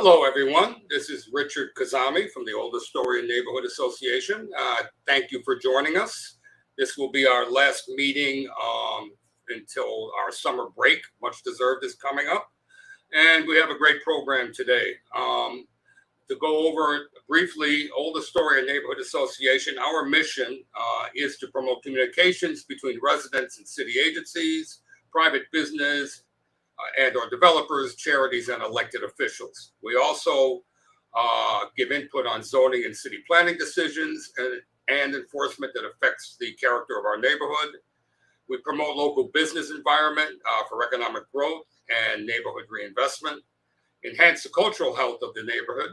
Hello, everyone. This is Richard Kazami from the Old Astoria Neighborhood Association. Thank you for joining us. This will be our last meeting until our summer break, much deserved, is coming up. And we have a great program today. To go over briefly, Old Astoria Neighborhood Association, our mission is to promote communications between residents and city agencies, private business, and or developers, charities, and elected officials. We also give input on zoning and city planning decisions and enforcement that affects the character of our neighborhood. We promote local business environment for economic growth and neighborhood reinvestment, enhance the cultural health of the neighborhood,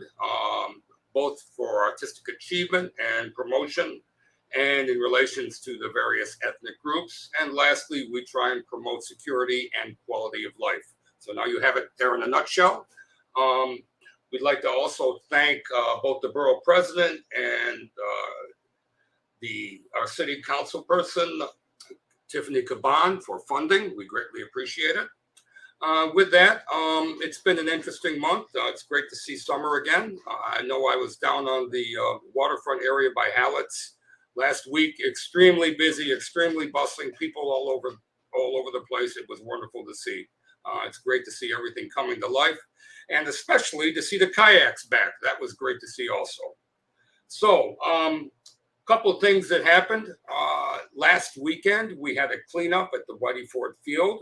both for artistic achievement and promotion, and in relations to the various ethnic groups. And lastly, we try and promote security and quality of life. So now you have it there in a nutshell. We'd like to also thank both the borough president and our city council person, Tiffany Caban, for funding. We greatly appreciate it. With that, it's been an interesting month. It's great to see summer again. I know I was down on the waterfront area by Hallett's last week, extremely busy, extremely bustling, people all over the place. It was wonderful to see. It's great to see everything coming to life, and especially to see the kayaks back. That was great to see also. So, a couple of things that happened. Last weekend, we had a cleanup at the Whitey Ford Field.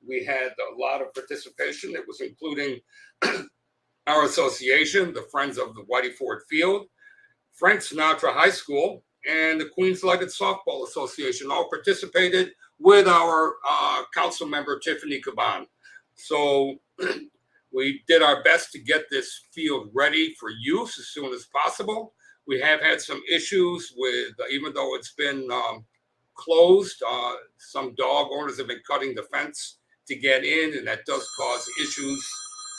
We had a lot of participation. It was including our association, the Friends of the Whitey Ford Field, Frank Sinatra High School, and the Queens Legged Softball Association all participated with our council member, Tiffany Caban. So we did our best to get this field ready for use as soon as possible. We have had some issues with, even though it's been closed, some dog owners have been cutting the fence to get in, and that does cause issues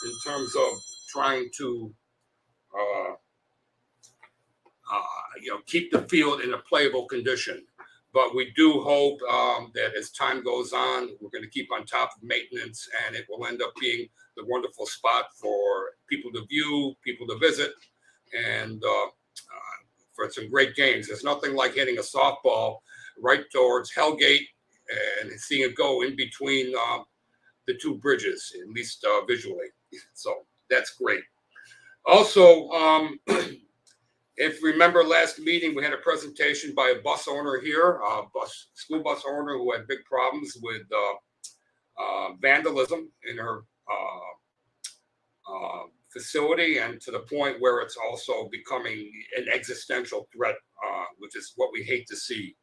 in terms of trying to keep the field in a playable condition. But we do hope that as time goes on, we're going to keep on top of maintenance, and it will end up being the wonderful spot for people to view, people to visit, and for some great games. There's nothing like hitting a softball right towards Hellgate and seeing it go in between the two bridges, at least visually. So that's great. Also, if you remember last meeting, we had a presentation by a bus owner here, school bus owner who had big problems with vandalism in her facility, and to the point where it's also becoming an existential threat, which is what we hate to see.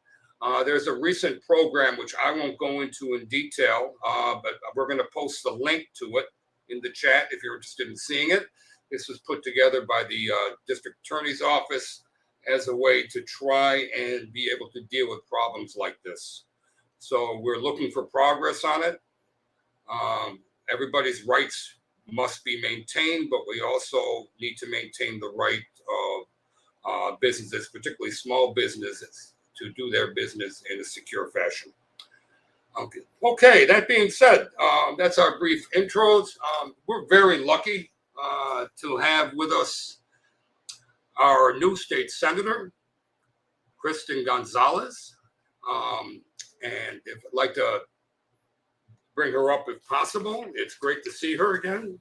There's a recent program, which I won't go into in detail, but we're going to post the link to it in the chat if you're interested in seeing it. This was put together by the district attorney's office as a way to try and be able to deal with problems like this. So we're looking for progress on it. Everybody's rights must be maintained, but we also need to maintain the right of businesses, particularly small businesses, to do their business in a secure fashion. Okay, that being said, that's our brief intros. We're very lucky to have with us our new state senator, Kristen Gonzalez. And if I'd like to bring her up if possible, it's great to see her again.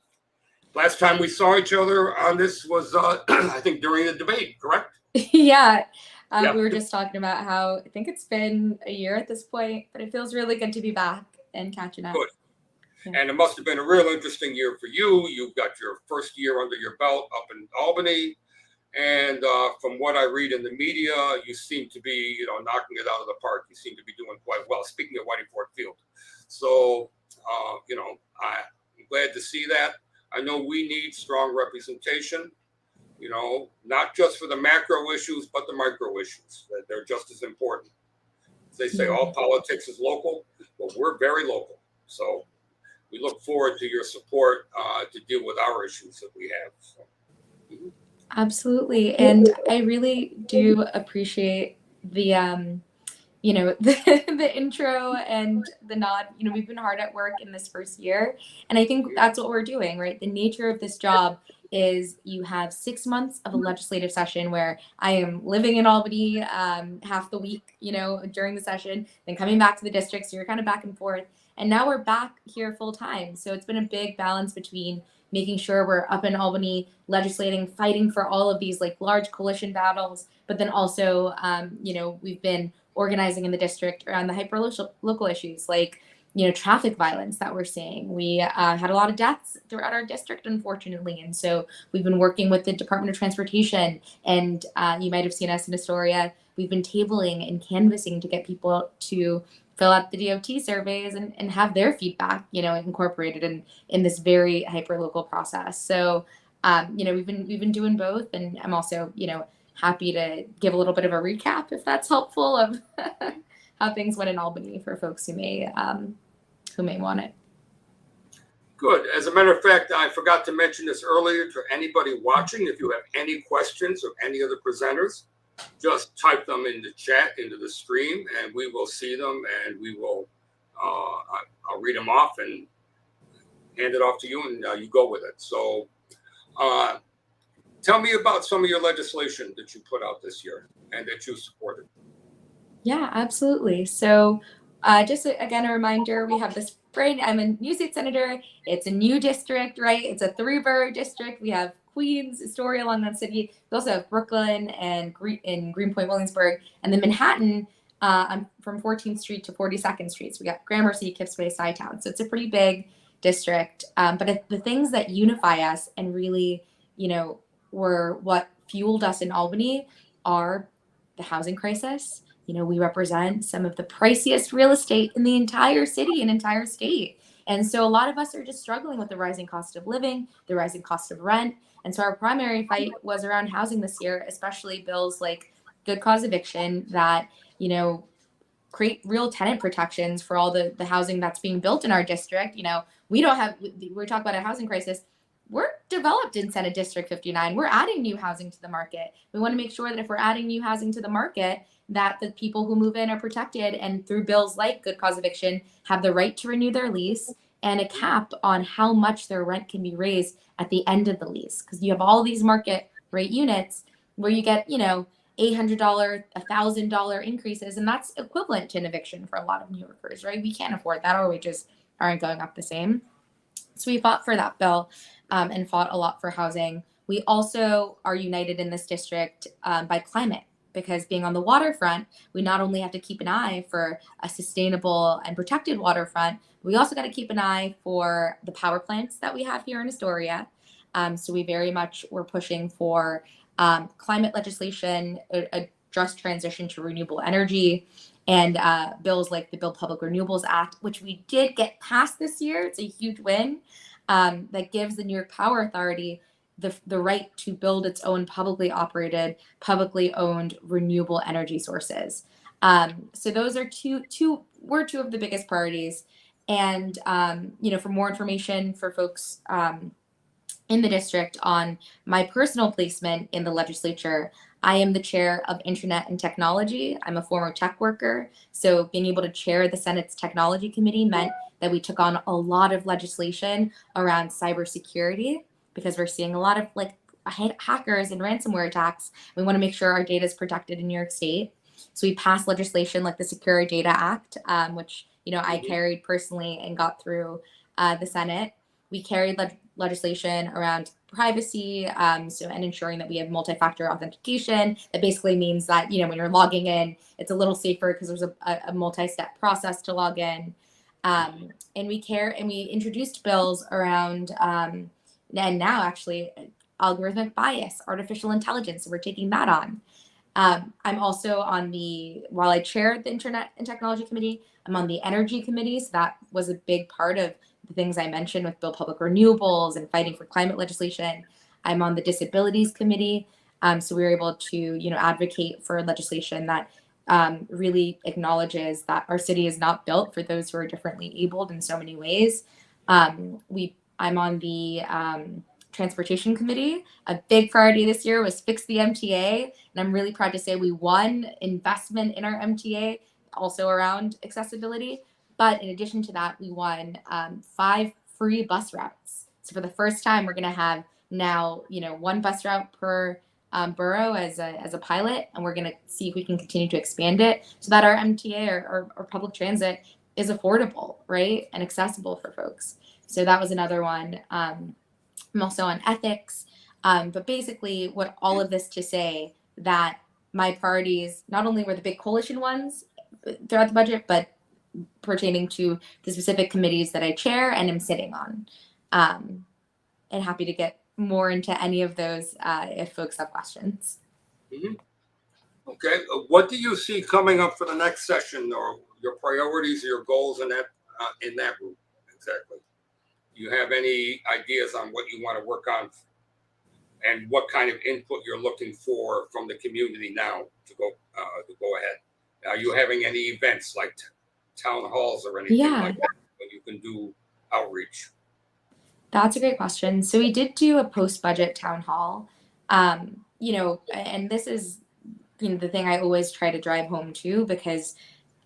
Last time we saw each other on this was, I think, during the debate, correct? Yeah. We were just talking about how I think it's been a year at this point, but it feels really good to be back and catching up. Good. Yeah. And it must have been a real interesting year for you. You've got your first year under your belt up in Albany. And from what I read in the media, you seem to be, knocking it out of the park. You seem to be doing quite well. Speaking of Whitey Ford Field. So, I'm glad to see that. I know we need strong representation, not just for the macro issues, but the micro issues. They're just as important. As they say, all politics is local, but we're very local. So we look forward to your support to deal with our issues that we have. So. Absolutely. And I really do appreciate the the intro and the nod. We've been hard at work in this first year, and I think that's what we're doing, right? The nature of this job is you have 6 months of a legislative session where I am living in Albany half the week, during the session, then coming back to the district. So you're kind of back and forth. And now we're back here full time. So it's been a big balance between making sure we're up in Albany legislating, fighting for all of these like large coalition battles, but then also, we've been organizing in the district around the hyper local issues like traffic violence that we're seeing. We had a lot of deaths throughout our district, unfortunately, and so we've been working with the Department of Transportation, and you might have seen us in Astoria. We've been tabling and canvassing to get people to fill out the DOT surveys and have their feedback incorporated in this very hyper local process. So we've been doing both, and I'm also happy to give a little bit of a recap, if that's helpful, of how things went in Albany for folks who may want it. Good. As a matter of fact, I forgot to mention this earlier to anybody watching. If you have any questions of any of the presenters, just type them in the chat into the stream, and we will see them, and we will I'll read them off and hand it off to you, and you go with it. So tell me about some of your legislation that you put out this year and that you supported. Yeah, absolutely. So just again, a reminder, we have this I'm a new state senator. It's a new district, right? It's a 3-borough district. We have Queens, Astoria, Long Island City. We also have Brooklyn and Greenpoint, Williamsburg, and then Manhattan. I'm from 14th Street to 42nd Street. So we got Gramercy, Kipsway, Sci-Town. So it's a pretty big district. But the things that unify us and really, were what fueled us in Albany are the housing crisis. We represent some of the priciest real estate in the entire city and entire state. And so a lot of us are just struggling with the rising cost of living, the rising cost of rent. And so our primary fight was around housing this year, especially bills like good cause eviction that, create real tenant protections for all the housing that's being built in our district. We're talking about a housing crisis. We're developed in Senate District 59. We're adding new housing to the market. We want to make sure that if we're adding new housing to the market, that the people who move in are protected, and through bills like good cause eviction have the right to renew their lease and a cap on how much their rent can be raised at the end of the lease. Because you have all these market rate units where you get, $800, $1,000 increases, and that's equivalent to an eviction for a lot of New Yorkers, right? We can't afford that. Our wages aren't going up the same. So we fought for that bill and fought a lot for housing. We also are united in this district by climate, because being on the waterfront, we not only have to keep an eye for a sustainable and protected waterfront, we also got to keep an eye for the power plants that we have here in Astoria. So we very much were pushing for climate legislation, a just transition to renewable energy, and bills like the Build Public Renewables Act, which we did get passed this year. It's a huge win that gives the New York Power Authority the right to build its own publicly operated, publicly owned renewable energy sources. So those are two of the biggest priorities. And for more information for folks in the district on my personal placement in the legislature, I am the chair of Internet and Technology. I'm a former tech worker. So being able to chair the Senate's Technology Committee meant that we took on a lot of legislation around cybersecurity, because we're seeing a lot of hackers and ransomware attacks. We want to make sure our data is protected in New York State. So we passed legislation like the Secure Data Act, which I carried personally and got through the Senate. We carried legislation around privacy, and ensuring that we have multi-factor authentication. That basically means that when you're logging in, it's a little safer because there's a multi-step process to log in. And we introduced bills around. And now actually algorithmic bias, artificial intelligence, so we're taking that on. I'm also while I chair the Internet and Technology Committee, I'm on the Energy Committee. So that was a big part of the things I mentioned with Build Public Renewables and fighting for climate legislation. I'm on the Disabilities Committee. So we were able to, advocate for legislation that really acknowledges that our city is not built for those who are differently abled in so many ways. I'm on the Transportation Committee. A big priority this year was fix the MTA. And I'm really proud to say we won investment in our MTA also around accessibility. But in addition to that, we won 5 free bus routes. So for the first time, we're going to have now, 1 bus route per borough as a pilot, and we're going to see if we can continue to expand it so that our MTA or public transit is affordable, right, and accessible for folks. So that was another one. I'm also on ethics, but basically, what all of this to say that my priorities not only were the big coalition ones throughout the budget, but pertaining to the specific committees that I chair and am sitting on. And happy to get more into any of those if folks have questions. Mm-hmm. Okay, what do you see coming up for the next session, or your priorities or your goals in that route exactly? Do you have any ideas on what you want to work on and what kind of input you're looking for from the community now to go ahead? Are you having any events like town halls or anything like that where you can do outreach? That's a great question. So we did do a post-budget town hall, and this is, the thing I always try to drive home to, because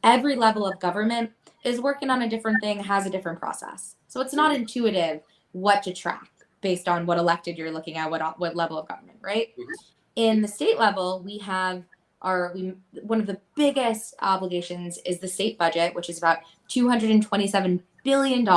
every level of government is working on a different thing, has a different process. So it's not intuitive what to track based on what elected you're looking at, what level of government, right? Mm-hmm. In the state level, we have one of the biggest obligations is the state budget, which is about $227 billion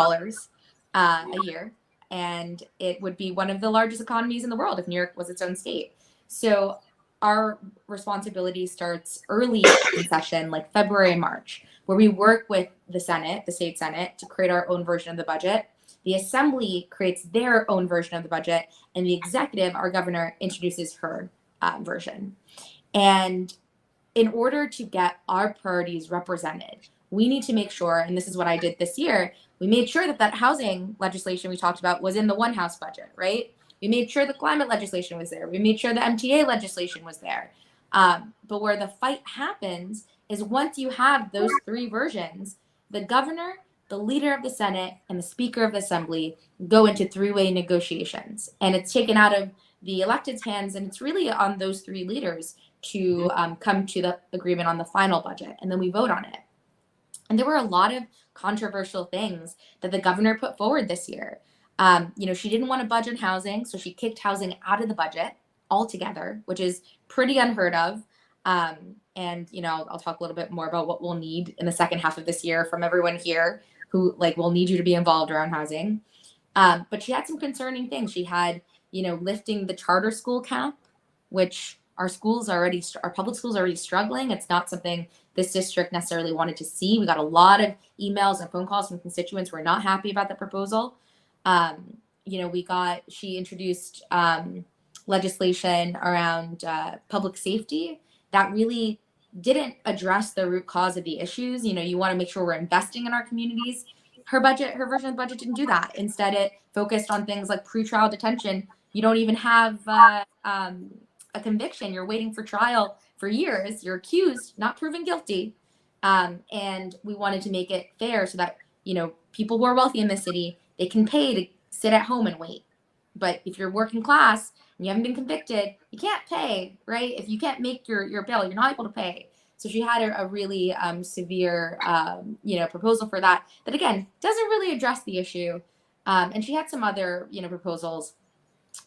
a year. And it would be one of the largest economies in the world if New York was its own state. So our responsibility starts early in session, like February, March, where we work with the Senate, the state Senate, to create our own version of the budget. The Assembly creates their own version of the budget, and the executive, our governor, introduces her version. And in order to get our priorities represented, we need to make sure, and this is what I did this year, we made sure that housing legislation we talked about was in the one house budget, right? We made sure the climate legislation was there. We made sure the MTA legislation was there. But where the fight happens is once you have those 3 versions, the governor, the leader of the Senate, and the speaker of the Assembly go into 3-way negotiations. And it's taken out of the elected's hands, and it's really on those 3 leaders to come to the agreement on the final budget. And then we vote on it. And there were a lot of controversial things that the governor put forward this year. She didn't want to budget housing, so she kicked housing out of the budget altogether, which is pretty unheard of. And I'll talk a little bit more about what we'll need in the second half of this year from everyone here who will need you to be involved around housing. But she had some concerning things. She had, lifting the charter school cap, which our public schools are already struggling. It's not something this district necessarily wanted to see. We got a lot of emails and phone calls from constituents who are not happy about the proposal. She introduced legislation around public safety that really didn't address the root cause of the issues. You want to make sure we're investing in our communities. Her version of the budget didn't do that. Instead, it focused on things like pretrial detention. You don't even have a conviction. You're waiting for trial for years. You're accused, not proven guilty. And we wanted to make it fair so that, people who are wealthy in the city, they can pay to sit at home and wait. But if you're working class and you haven't been convicted, you can't pay, right? If you can't make your bill, you're not able to pay. So she had a really severe, proposal for that again, doesn't really address the issue. And she had some other, proposals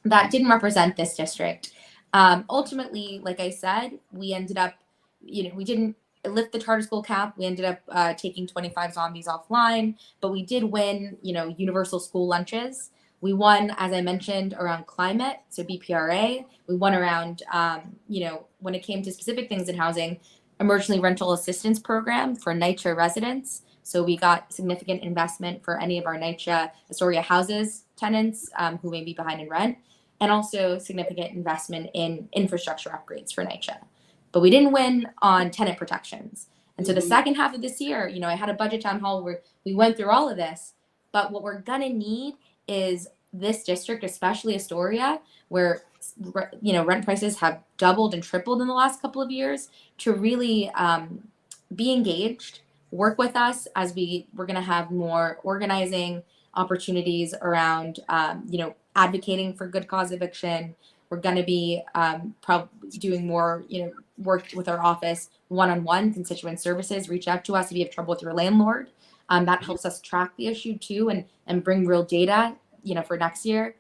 that didn't represent this district. Ultimately, like I said, we ended up, we didn't lift the charter school cap. We ended up taking 25 zombies offline, but we did win, universal school lunches. We won, as I mentioned, around climate, so BPRA. We won around, when it came to specific things in housing, emergency rental assistance program for NYCHA residents. So we got significant investment for any of our NYCHA Astoria houses tenants who may be behind in rent, and also significant investment in infrastructure upgrades for NYCHA. But we didn't win on tenant protections. And so the second half of this year, I had a budget town hall where we went through all of this. But what we're going to need is this district, especially Astoria, where rent prices have doubled and tripled in the last couple of years, to really be engaged, work with us as we're going to have more organizing opportunities around, advocating for good cause eviction. We're going to be probably doing more, work with our office one-on-one constituent services. Reach out to us if you have trouble with your landlord. That helps us track the issue too, and bring real data, for next year.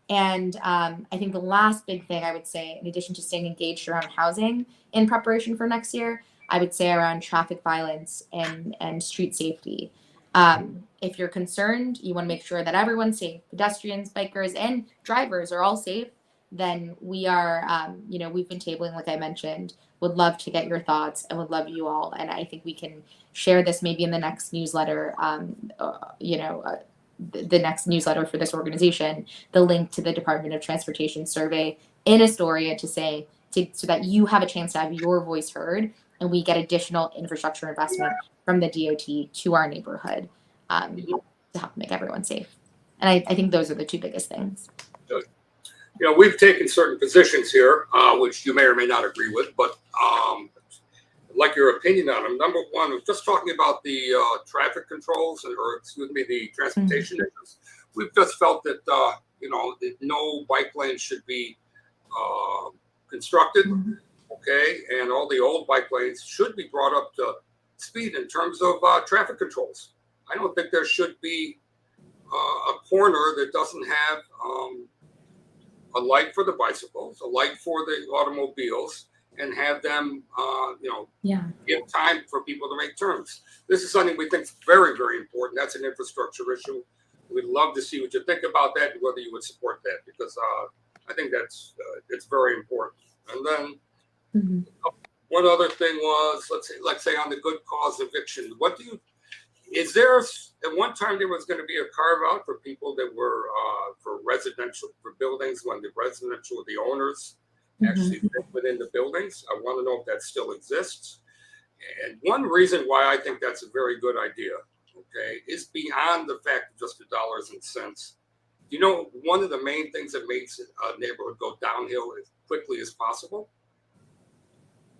And I think the last big thing I would say, in addition to staying engaged around housing in preparation for next year, I would say around traffic violence and street safety. If you're concerned, you want to make sure that everyone's safe, pedestrians, bikers, and drivers are all safe, then we are, we've been tabling, like I mentioned, would love to get your thoughts and would love you all. And I think we can share this maybe in the next newsletter, the next newsletter for this organization, the link to the Department of Transportation survey in Astoria so that you have a chance to have your voice heard and we get additional infrastructure investment from the DOT to our neighborhood to help make everyone safe. And I think those are the two biggest things. Good. We've taken certain positions here, which you may or may not agree with, but I'd like your opinion on them. Number one, we're just talking about the traffic controls, the transportation issues. We've just felt that, that no bike lanes should be constructed, okay? And all the old bike lanes should be brought up to speed in terms of traffic controls. I don't think there should be a corner that doesn't have a light for the bicycles, a light for the automobiles, and have them, give time for people to make turns. This is something we think is very, very important. That's an infrastructure issue. We'd love to see what you think about that and whether you would support that, because I think that's it's very important. And then one other thing was, let's say on the good cause eviction. Is there, at one time there was going to be a carve out for people that were for buildings when the residential, the owners actually fit within the buildings. I want to know if that still exists. And one reason why I think that's a very good idea, okay, is beyond the fact of just the dollars and cents. One of the main things that makes a neighborhood go downhill as quickly as possible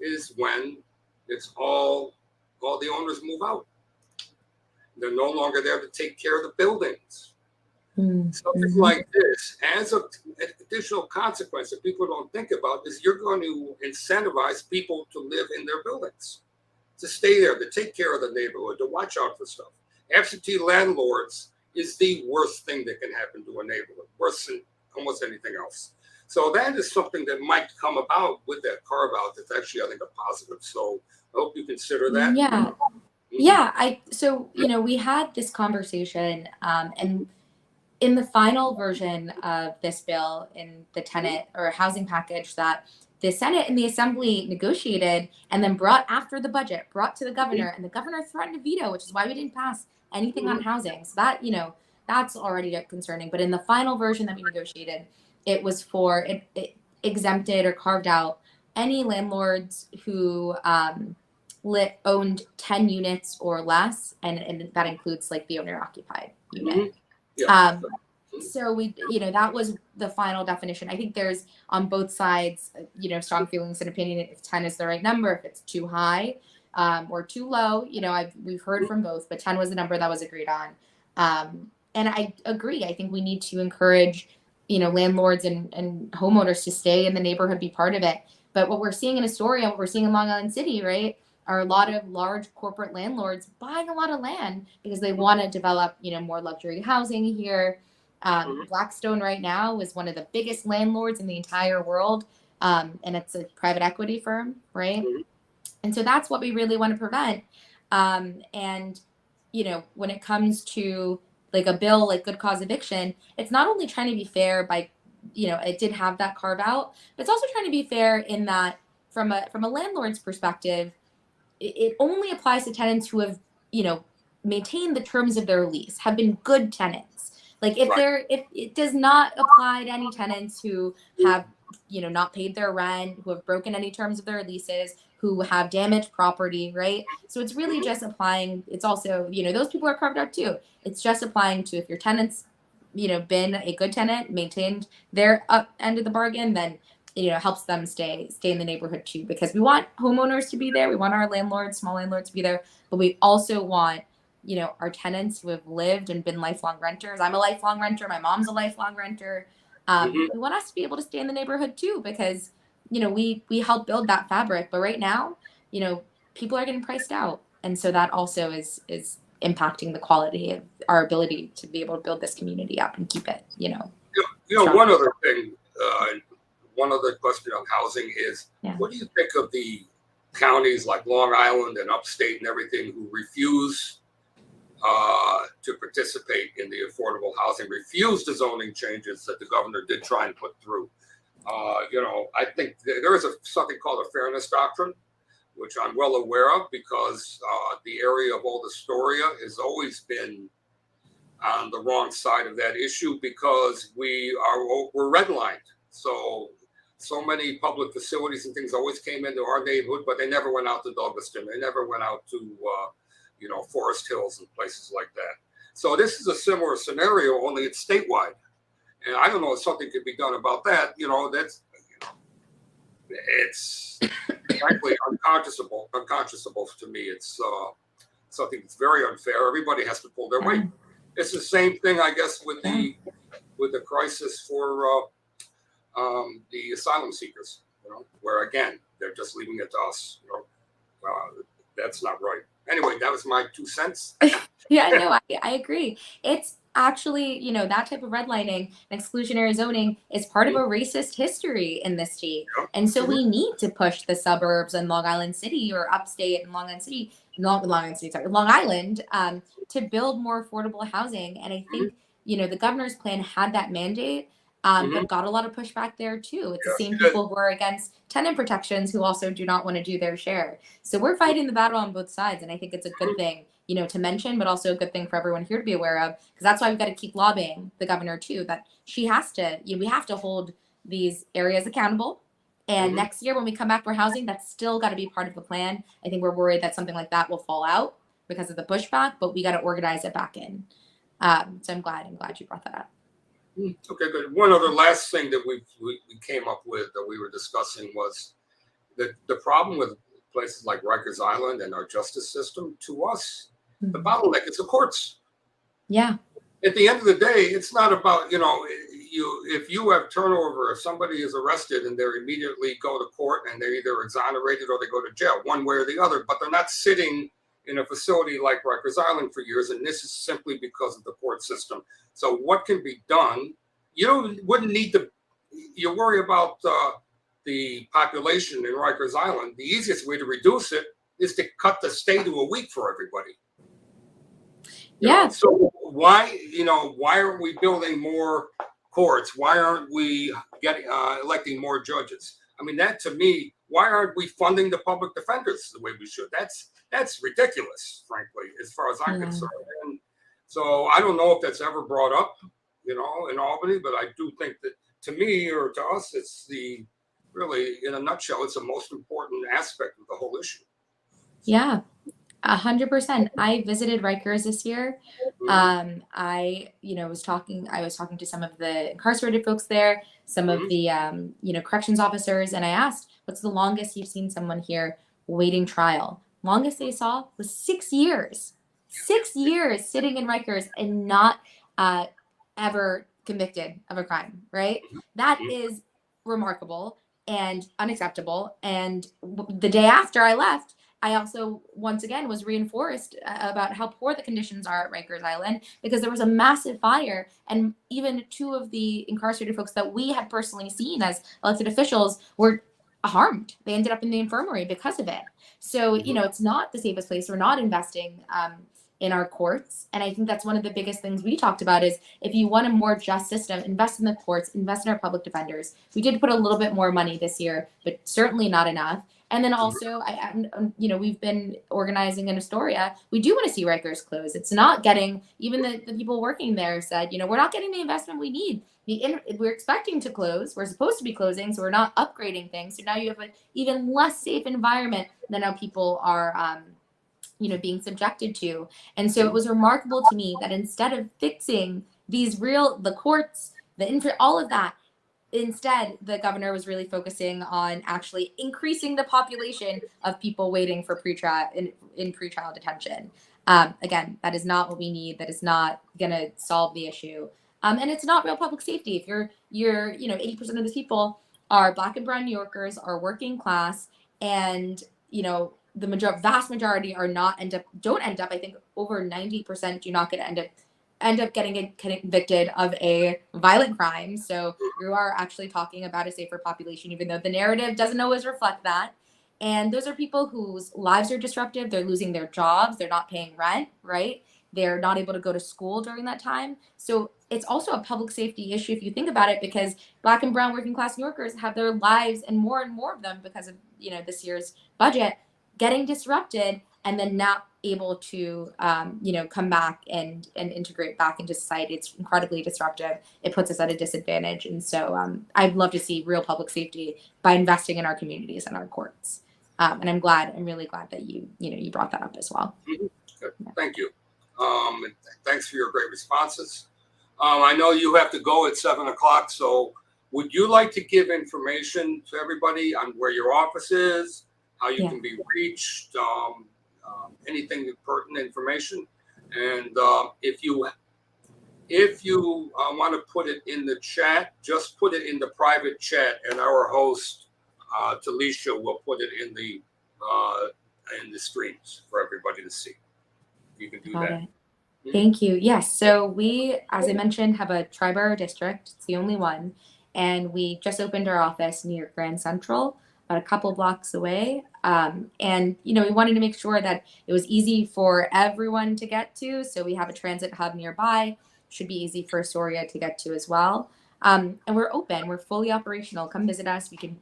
is when it's all the owners move out. They're no longer there to take care of the buildings. Something like this, as an additional consequence that people don't think about, is you're going to incentivize people to live in their buildings, to stay there, to take care of the neighborhood, to watch out for stuff. Absentee landlords is the worst thing that can happen to a neighborhood, worse than almost anything else. So that is something that might come about with that carve out. That's actually, I think, a positive. So I hope you consider that. Yeah. Yeah. We had this conversation, and in the final version of this bill, in the tenant or housing package that the Senate and the Assembly negotiated and then brought to the governor, and the governor threatened to veto, which is why we didn't pass anything on housing. So that, that's already concerning. But in the final version that we negotiated, it was it exempted or carved out any landlords who owned 10 units or less, and that includes like the owner occupied unit. So that was the final definition. I think there's on both sides, strong feelings and opinion if 10 is the right number, if it's too high or too low. We've heard from both, but 10 was the number that was agreed on. And I agree. I think we need to encourage, landlords and homeowners to stay in the neighborhood, be part of it. But what we're seeing in Astoria, what we're seeing in Long Island City, right, are a lot of large corporate landlords buying a lot of land because they want to develop, more luxury housing here. Blackstone right now is one of the biggest landlords in the entire world. And it's a private equity firm, right? And so that's what we really want to prevent. And, when it comes to like a bill like good cause eviction, it's not only trying to be fair by, it did have that carve out, but it's also trying to be fair in that from a landlord's perspective, it only applies to tenants who have, maintained the terms of their lease, have been good tenants. Like if it does not apply to any tenants who have, not paid their rent, who have broken any terms of their leases, who have damaged property, right? So it's really just applying. It's also, those people are carved out too. It's just applying to if your tenants, been a good tenant, maintained their up end of the bargain, then helps them stay in the neighborhood too, because we want homeowners to be there. We want our landlords, small landlords to be there, but we also want, our tenants who have lived and been lifelong renters. I'm a lifelong renter. My mom's a lifelong renter. We want us to be able to stay in the neighborhood too, because, we help build that fabric. But right now, people are getting priced out. And so that also is impacting the quality of our ability to be able to build this community up and keep it, strong. One other thing, one other question on housing is, what do you think of the counties like Long Island and upstate and everything who refuse to participate in the affordable housing, refuse the zoning changes that the governor did try and put through? I think there is something called a fairness doctrine, which I'm well aware of, because the area of Old Astoria has always been on the wrong side of that issue, because we're redlined. So many public facilities and things always came into our neighborhood, but they never went out to Douglaston. They never went out to Forest Hills and places like that. So this is a similar scenario, only it's statewide. And I don't know if something could be done about that. It's frankly unconscionable to me. It's something that's very unfair. Everybody has to pull their weight. It's the same thing, I guess, with the crisis for the asylum seekers. Where again they're just leaving it to us. That's not right. Anyway, that was my 2 cents. Yeah, no, I agree. It's actually, that type of redlining and exclusionary zoning is part of a racist history in this state. And so we need to push the suburbs and Long Island City, or upstate and Long Island, to build more affordable housing. And I think, the governor's plan had that mandate, but got a lot of pushback there too. It's the same people who are against tenant protections who also do not want to do their share. So we're fighting the battle on both sides. And I think it's a good thing, to mention, but also a good thing for everyone here to be aware of, because that's why we've got to keep lobbying the governor too, that she has to, we have to hold these areas accountable. And next year when we come back for housing, that's still got to be part of the plan. I think we're worried that something like that will fall out because of the pushback, but we got to organize it back in. So I'm glad you brought that up. Okay, good. One other last thing that we came up with that we were discussing was the problem with places like Rikers Island and our justice system. To us, the bottleneck is the courts. Yeah. At the end of the day, it's not about, if you have turnover, if somebody is arrested and they immediately go to court and they're either exonerated or they go to jail, one way or the other, but they're not sitting in a facility like Rikers Island for years, and this is simply because of the court system. So what can be done? You wouldn't need to. You worry about the population in Rikers Island. The easiest way to reduce it is to cut the stay to a week for everybody. So why aren't we building more courts? Why aren't we electing more judges? I mean, that to me, why aren't we funding the public defenders the way we should? That's ridiculous, frankly, as far as I'm concerned. And so I don't know if that's ever brought up, in Albany, but I do think that to me or to us, it's really, in a nutshell, it's the most important aspect of the whole issue. Yeah, 100%. I visited Rikers this year. I was talking to some of the incarcerated folks there, some of the, corrections officers, and I asked, what's the longest you've seen someone here waiting trial? Longest they saw was 6 years. 6 years sitting in Rikers and not ever convicted of a crime, right? That is remarkable and unacceptable. And the day after I left, I also, once again, was reinforced about how poor the conditions are at Rikers Island, because there was a massive fire, and even 2 of the incarcerated folks that we had personally seen as elected officials were harmed. They ended up in the infirmary because of it. So, it's not the safest place. We're not investing in our courts. And I think that's one of the biggest things we talked about is, if you want a more just system, invest in the courts, invest in our public defenders. We did put a little bit more money this year, but certainly not enough. And then also, we've been organizing in Astoria. We do want to see Rikers close. It's not getting, even the people working there said, we're not getting the investment we need. We're expecting to close. We're supposed to be closing, so we're not upgrading things. So now you have an even less safe environment than how people are, being subjected to. And so it was remarkable to me that instead of fixing the courts, all of that, instead, the governor was really focusing on actually increasing the population of people waiting for pretrial in pretrial detention. Again, that is not what we need. That is not going to solve the issue. And it's not real public safety. If you're 80% of these people are Black and brown New Yorkers, are working class, and vast majority don't end up. I think over 90% do not end up getting convicted of a violent crime. So you are actually talking about a safer population, even though the narrative doesn't always reflect that. And those are people whose lives are disrupted. They're losing their jobs. They're not paying rent, right? They're not able to go to school during that time. So it's also a public safety issue if you think about it, because Black and brown working class New Yorkers have their lives, and more of them because of, this year's budget, getting disrupted, and then not able to, come back and integrate back into society. It's incredibly disruptive. It puts us at a disadvantage. And so I'd love to see real public safety by investing in our communities and our courts. And I'm really glad that you brought that up as well. Good. Thank you. And thanks for your great responses. I know you have to go at 7:00, so would you like to give information to everybody on where your office is, how you can be reached, anything pertinent information? And if you want to put it in the chat, just put it in the private chat, and our host, Talisha, will put it in the streams for everybody to see. You can do Got that. it. Thank you. Yes. So we, as I mentioned, have a tri-borough district. It's the only one. And we just opened our office near Grand Central, about a couple blocks away. And, we wanted to make sure that it was easy for everyone to get to. So we have a transit hub nearby. Should be easy for Astoria to get to as well. And we're open. We're fully operational. Come visit us. We can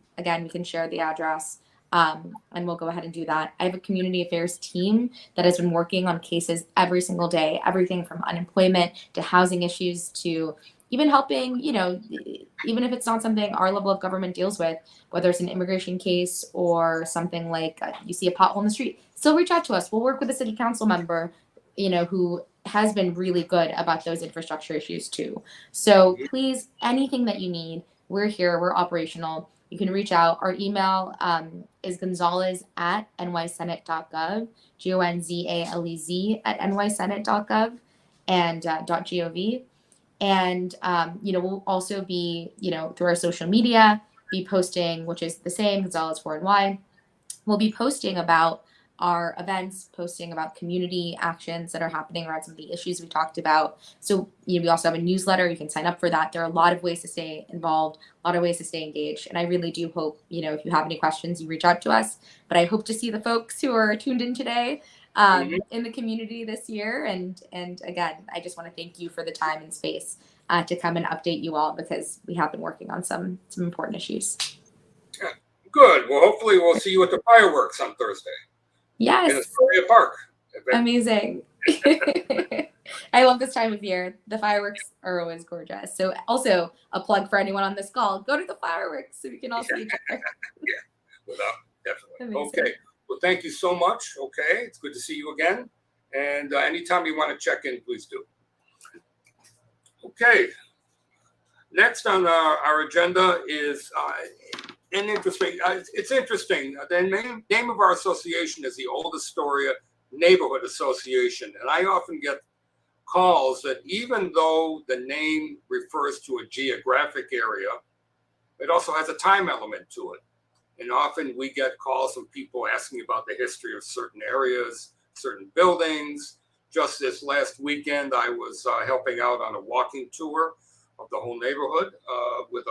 share the address. And we'll go ahead and do that. I have a community affairs team that has been working on cases every single day, everything from unemployment to housing issues to even helping, even if it's not something our level of government deals with, whether it's an immigration case or something like you see a pothole in the street, still reach out to us. We'll work with a city council member, who has been really good about those infrastructure issues too. So please, anything that you need, we're here, we're operational. You can reach out. Our email is gonzalez@nysenate.gov, gonzalez@nysenate.gov and .gov. And, we'll also be, through our social media, be posting, which is the same, Gonzalez 4NY. We'll be posting about our events, posting about community actions that are happening around some of the issues we talked about. So, we also have a newsletter. You can sign up for that. There are a lot of ways to stay involved, a lot of ways to stay engaged. And I really do hope, if you have any questions, you reach out to us. But I hope to see the folks who are tuned in today in the community this year. And again, I just want to thank you for the time and space to come and update you all, because we have been working on some important issues. Yeah. Good. Well, hopefully we'll see you at the fireworks on Thursday. Yes. In Astoria Park. Amazing. I love this time of year. The fireworks are always gorgeous. So also a plug for anyone on this call, go to the fireworks so we can all see each other. Yeah, definitely. Amazing. Okay. Well, thank you so much. Okay. It's good to see you again. And anytime you want to check in, please do. Okay. Next on our agenda is it's interesting. The name of our association is the Old Astoria Neighborhood Association. And I often get calls that even though the name refers to a geographic area, it also has a time element to it. And often we get calls from people asking about the history of certain areas, certain buildings. Just this last weekend, I was helping out on a walking tour of the whole neighborhood with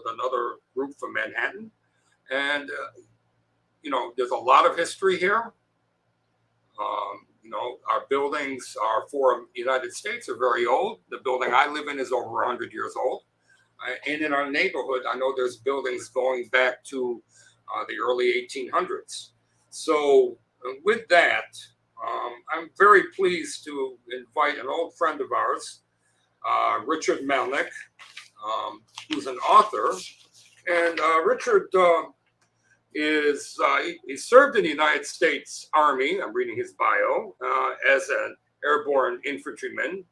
another group from Manhattan. And, there's a lot of history here. Our buildings for the United States are very old. The building I live in is over 100 years old. And in our neighborhood, I know there's buildings going back to the early 1800s. So with that, I'm very pleased to invite an old friend of ours, Richard Melnick, who's an author. And Richard he served in the United States Army. I'm reading his bio as an airborne infantryman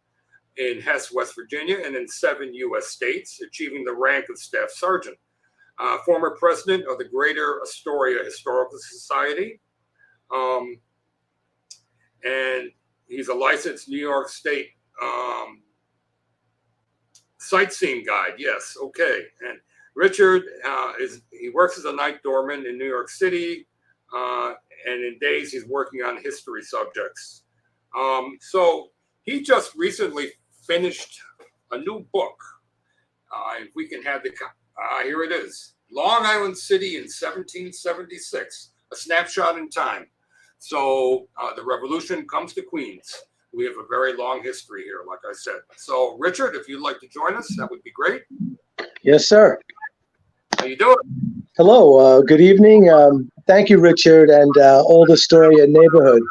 in Hess, West Virginia, and in 7 U.S. states, achieving the rank of Staff Sergeant. Former president of the Greater Astoria Historical Society. And he's a licensed New York State sightseeing guide. Yes, okay. And Richard he works as a night doorman in New York City, and in days he's working on history subjects. So he just recently finished a new book. If we can have here it is. Long Island City in 1776, a snapshot in time. So the revolution comes to Queens. We have a very long history here, like I said. So Richard, if you'd like to join us, that would be great. Yes, sir. How you doing? Hello, good evening. Thank you, Richard, and Old Astoria Neighborhood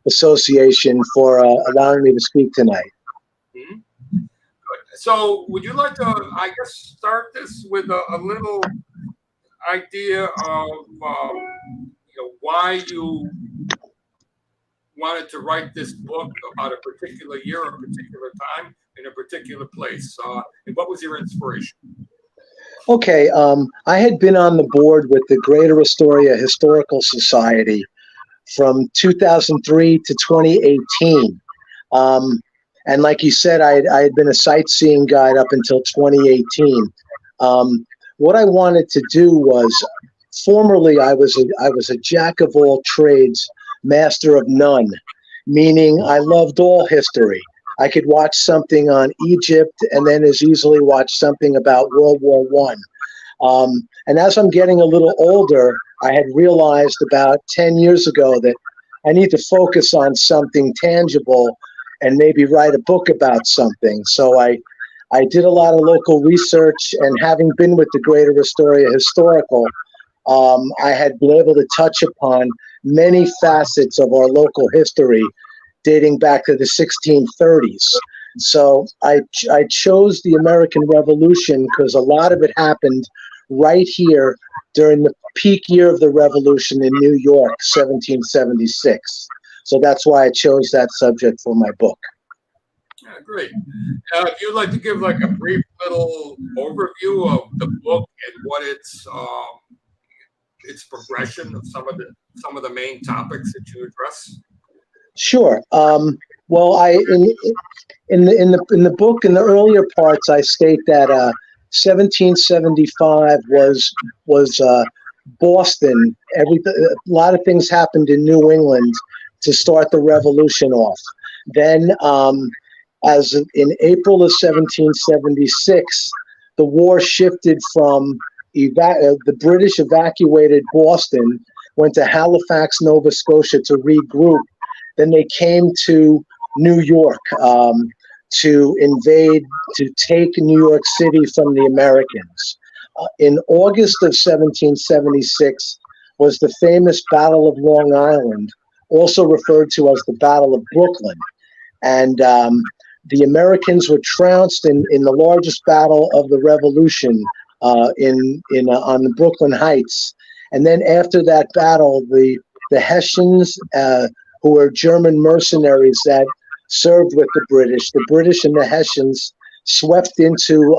Association for allowing me to speak tonight. Mm-hmm. Good. So would you like to, I guess, start this with a little idea of why you wanted to write this book about a particular year, a particular time, in a particular place, and what was your inspiration? Okay, I had been on the board with the Greater Astoria Historical Society from 2003 to 2018. And like you said, I had been a sightseeing guide up until 2018. What I wanted to do was, formerly I was a jack of all trades, master of none, meaning I loved all history. I could watch something on Egypt and then as easily watch something about World War I. And as I'm getting a little older, I had realized about 10 years ago that I need to focus on something tangible and maybe write a book about something. So I did a lot of local research, and having been with the Greater Astoria Historical, I had been able to touch upon many facets of our local history dating back to the 1630s. So I chose the American Revolution because a lot of it happened right here during the peak year of the Revolution in New York, 1776. So that's why I chose that subject for my book. Yeah, great. If you'd like to give like a brief little overview of the book and what its progression of some of the main topics that you address. Sure. Well, in the book, in the earlier parts, I state that 1775 was Boston. A lot of things happened in New England to start the revolution off. Then, as in April of 1776, the war shifted from the British evacuated Boston, went to Halifax, Nova Scotia to regroup. Then they came to New York to invade, to take New York City from the Americans. In August of 1776 was the famous Battle of Long Island, also referred to as the Battle of Brooklyn. And the Americans were trounced in the largest battle of the Revolution on the Brooklyn Heights. And then after that battle, the Hessians, who were German mercenaries that served with the British and the Hessians swept into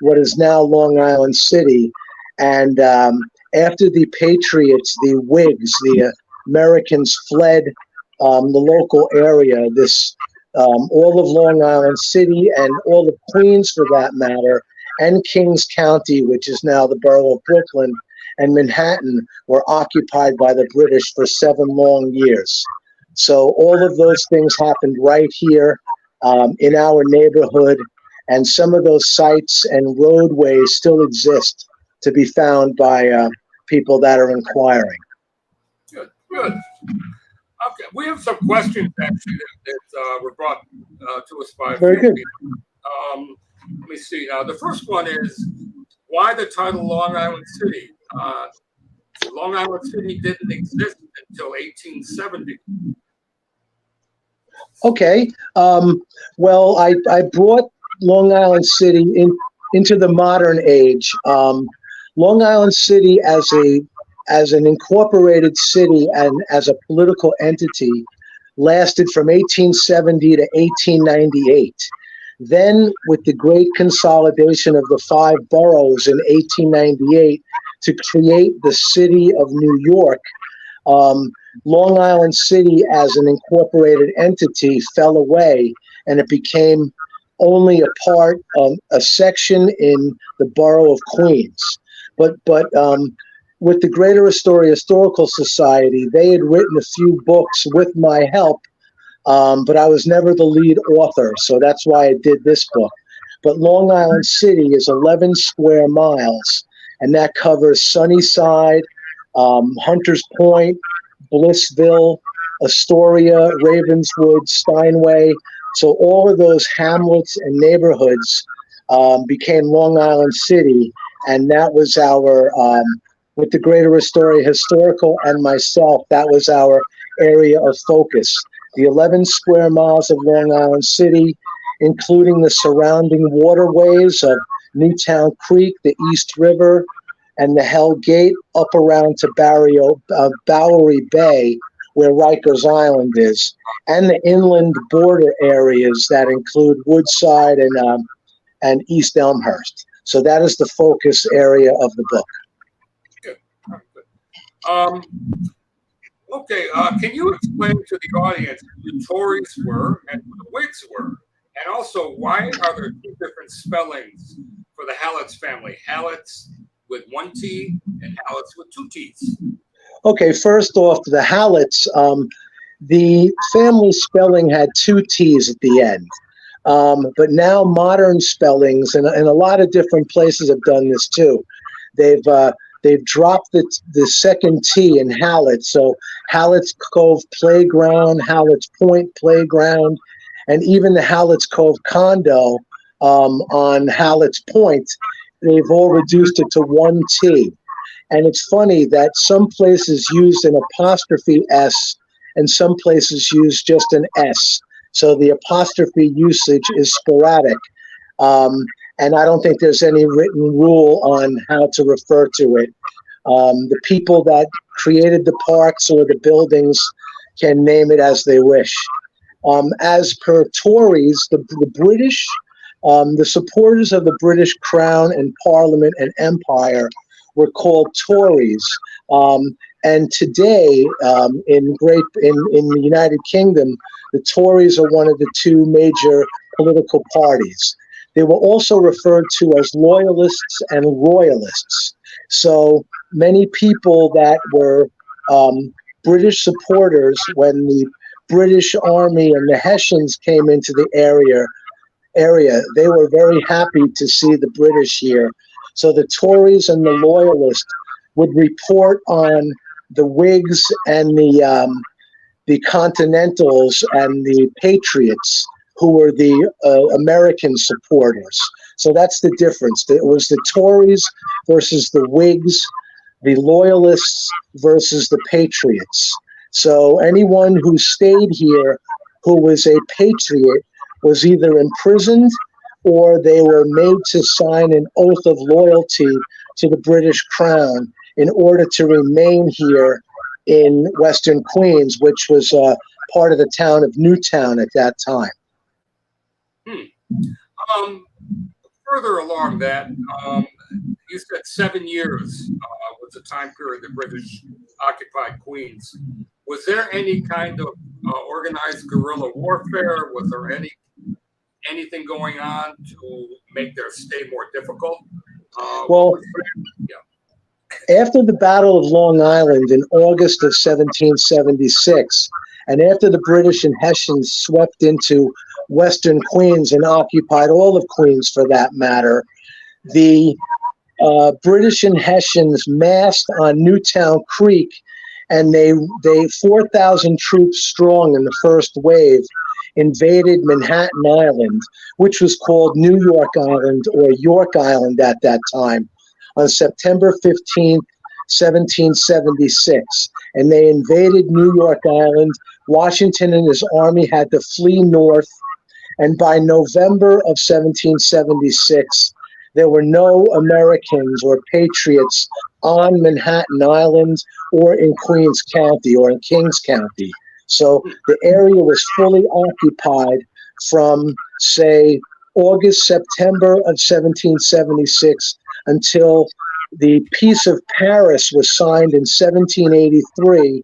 what is now Long Island City. And after the Patriots, the Whigs, the Americans fled the local area, all of Long Island City and all of Queens for that matter, and Kings County, which is now the borough of Brooklyn, and Manhattan were occupied by the British for 7 long years. So all of those things happened right here in our neighborhood, and some of those sites and roadways still exist to be found by people that are inquiring. Good, good. Okay, we have some questions actually that were brought to us by Very good. Let me see. The first one is, why the title Long Island City? Long Island City didn't exist until 1870. Okay. Well, I brought Long Island City into the modern age. Long Island City as an incorporated city and as a political entity lasted from 1870 to 1898. Then, with the great consolidation of the 5 boroughs in 1898 to create the city of New York, Long Island City as an incorporated entity fell away, and it became only a part of a section in the borough of Queens. But with the Greater Astoria Historical Society, they had written a few books with my help, but I was never the lead author, so that's why I did this book. But Long Island City is 11 square miles, and that covers Sunnyside, Hunters Point, Blissville, Astoria, Ravenswood, Steinway. So all of those hamlets and neighborhoods became Long Island City, and that was our, with the Greater Astoria Historical and myself, that was our area of focus. The 11 square miles of Long Island City, including the surrounding waterways of Newtown Creek, the East River, and the Hell Gate up around to Bowery Bay, where Rikers Island is, and the inland border areas that include Woodside and East Elmhurst. So that is the focus area of the book. Okay, can you explain to the audience who the Tories were and who the Whigs were? And also, why are there two different spellings for the Hallets family? Hallets with one T and Hallets with two T's. Okay, first off, the Hallets, the family spelling had two T's at the end. But now modern spellings, and a lot of different places have done this too. They've dropped the second T in Hallett. So Hallett's Cove Playground, Hallett's Point Playground, and even the Hallett's Cove condo on Hallett's Point, they've all reduced it to one T. And it's funny that some places use an apostrophe S and some places use just an S. So the apostrophe usage is sporadic. And I don't think there's any written rule on how to refer to it. The people that created the parks or the buildings can name it as they wish. As per Tories, the British, the supporters of the British Crown and Parliament and Empire were called Tories. And today, in the United Kingdom, the Tories are one of the two major political parties. They were also referred to as loyalists and royalists. So many people that were British supporters when the British Army and the Hessians came into the area, they were very happy to see the British here. So the Tories and the Loyalists would report on the Whigs and the Continentals and the Patriots, who were the American supporters. So that's the difference. It was the Tories versus the Whigs, the Loyalists versus the Patriots. So anyone who stayed here who was a patriot was either imprisoned or they were made to sign an oath of loyalty to the British Crown in order to remain here in Western Queens, which was part of the town of Newtown at that time. Further along that, you said 7 years was the time period the British occupied Queens. Was there any kind of organized guerrilla warfare? Was there anything going on to make their stay more difficult? After the Battle of Long Island in August of 1776, and after the British and Hessians swept into Western Queens and occupied all of Queens for that matter, the British and Hessians massed on Newtown Creek, and they 4,000 troops strong in the first wave invaded Manhattan Island, which was called New York Island or York Island at that time, on September 15th, 1776. And they invaded New York Island. Washington and his army had to flee north. And by November of 1776, there were no Americans or patriots on Manhattan Island or in Queens County or in Kings County. So the area was fully occupied from, say, August, September of 1776 until the Peace of Paris was signed in 1783,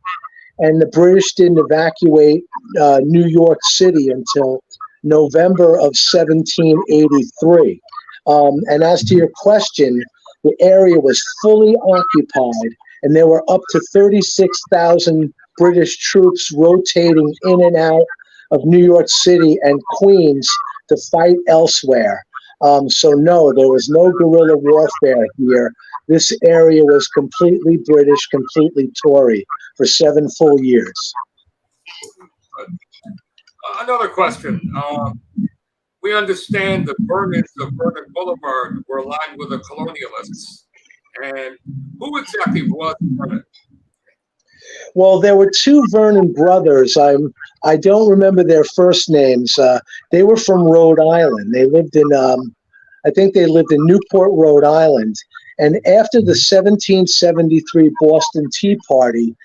and the British didn't evacuate New York City until November of 1783. And as to your question, the area was fully occupied, and there were up to 36,000 British troops rotating in and out of New York City and Queens to fight elsewhere. So no, there was no guerrilla warfare here. This area was completely British, completely Tory for 7 full years. Another question. We understand the burnings of Vernon Boulevard were aligned with the colonialists. And who exactly was Vernon? Well, there were two Vernon brothers. I don't remember their first names. They were from Rhode Island. They lived in, I think they lived in Newport, Rhode Island. And after the 1773 Boston Tea Party,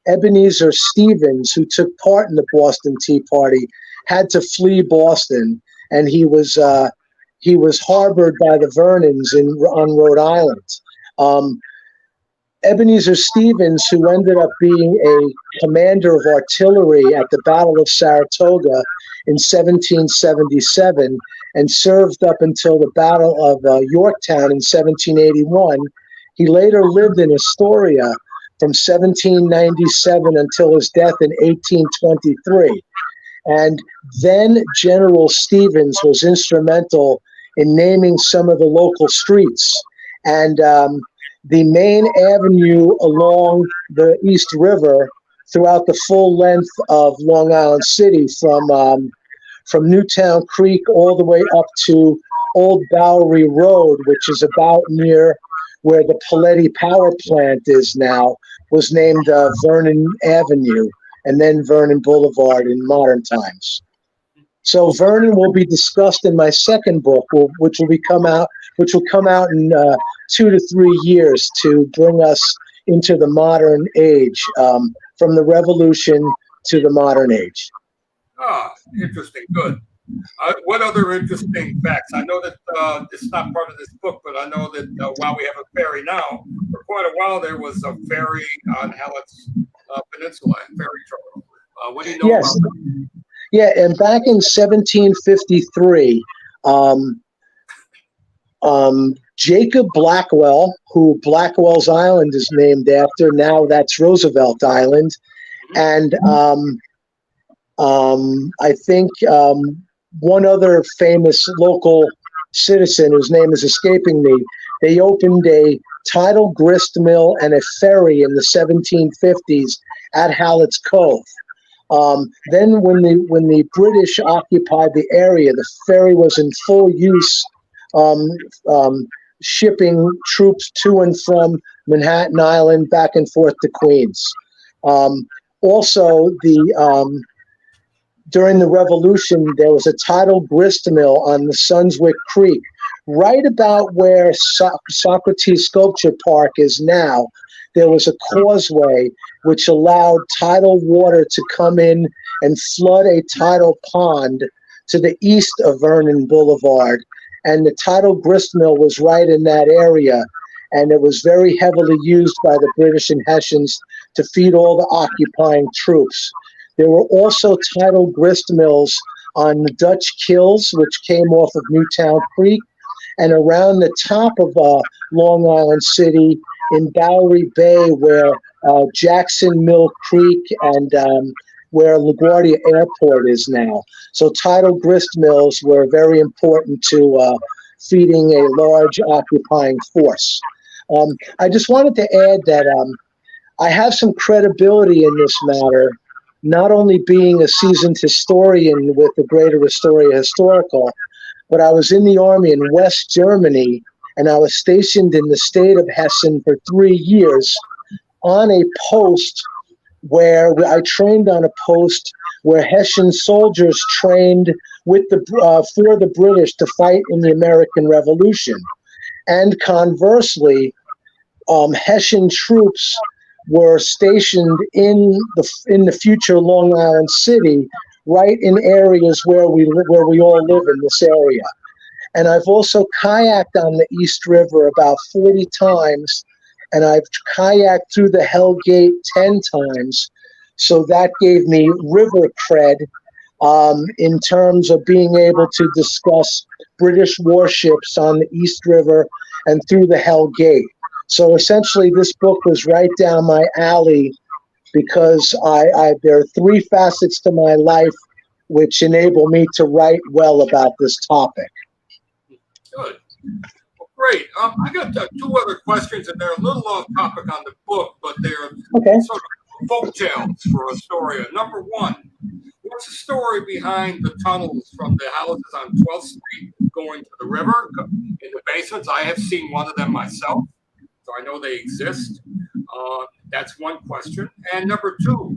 Ebenezer Stevens, who took part in the Boston Tea Party, had to flee Boston, and he was harbored by the Vernons on Rhode Island. Ebenezer Stevens, who ended up being a commander of artillery at the Battle of Saratoga in 1777 and served up until the Battle of Yorktown in 1781, he later lived in Astoria from 1797 until his death in 1823. And then General Stevens was instrumental in naming some of the local streets. And the main avenue along the East River throughout the full length of Long Island City from Newtown Creek all the way up to Old Bowery Road, which is about near where the Paletti Power Plant is now, was named Vernon Avenue and then Vernon Boulevard in modern times. So Vernon will be discussed in my second book, which will come out in 2 to 3 years to bring us into the modern age, from the Revolution to the modern age. Ah, interesting. Good. What other interesting facts? I know that it's not part of this book, but I know that while we have a ferry now, for quite a while there was a ferry on Hallett's Peninsula, ferry terminal. What do you know about that? Yeah, and back in 1753, Jacob Blackwell, who Blackwell's Island is named after, now that's Roosevelt Island, and I think one other famous local citizen whose name is escaping me, they opened a tidal grist mill and a ferry in the 1750s at Hallett's Cove. Then when the British occupied the area, the ferry was in full use, shipping troops to and from Manhattan Island back and forth to Queens. Also, during the Revolution, there was a tidal grist mill on the Sunswick Creek, right about where Socrates Sculpture Park is now. There was a causeway which allowed tidal water to come in and flood a tidal pond to the east of Vernon Boulevard. And the tidal grist mill was right in that area. And it was very heavily used by the British and Hessians to feed all the occupying troops. There were also tidal grist mills on the Dutch Kills, which came off of Newtown Creek, and around the top of Long Island City in Bowery Bay, where Jackson Mill Creek and where LaGuardia Airport is now. So tidal grist mills were very important to feeding a large occupying force. I just wanted to add that I have some credibility in this matter, not only being a seasoned historian with the Greater Astoria Historical, but I was in the army in West Germany, and I was stationed in the state of Hessen for 3 years on a post where I trained on a post where Hessian soldiers trained with for the British to fight in the American Revolution. And conversely, Hessian troops were stationed in the future Long Island City, right in areas where we all live in this area. And I've also kayaked on the East River about 40 times, and I've kayaked through the Hell Gate 10 times. So that gave me river cred in terms of being able to discuss British warships on the East River and Through the Hell Gate. So essentially, this book was right down my alley because there are three facets to my life which enable me to write well about this topic. Good. Well, great. I got two other questions, and they're a little off topic on the book, but they're Okay. sort of folk tales for Astoria. Number one, what's the story behind the tunnels from the houses on 12th Street going to the river in the basements? I have seen one of them myself, so I know they exist. That's one question. And number two,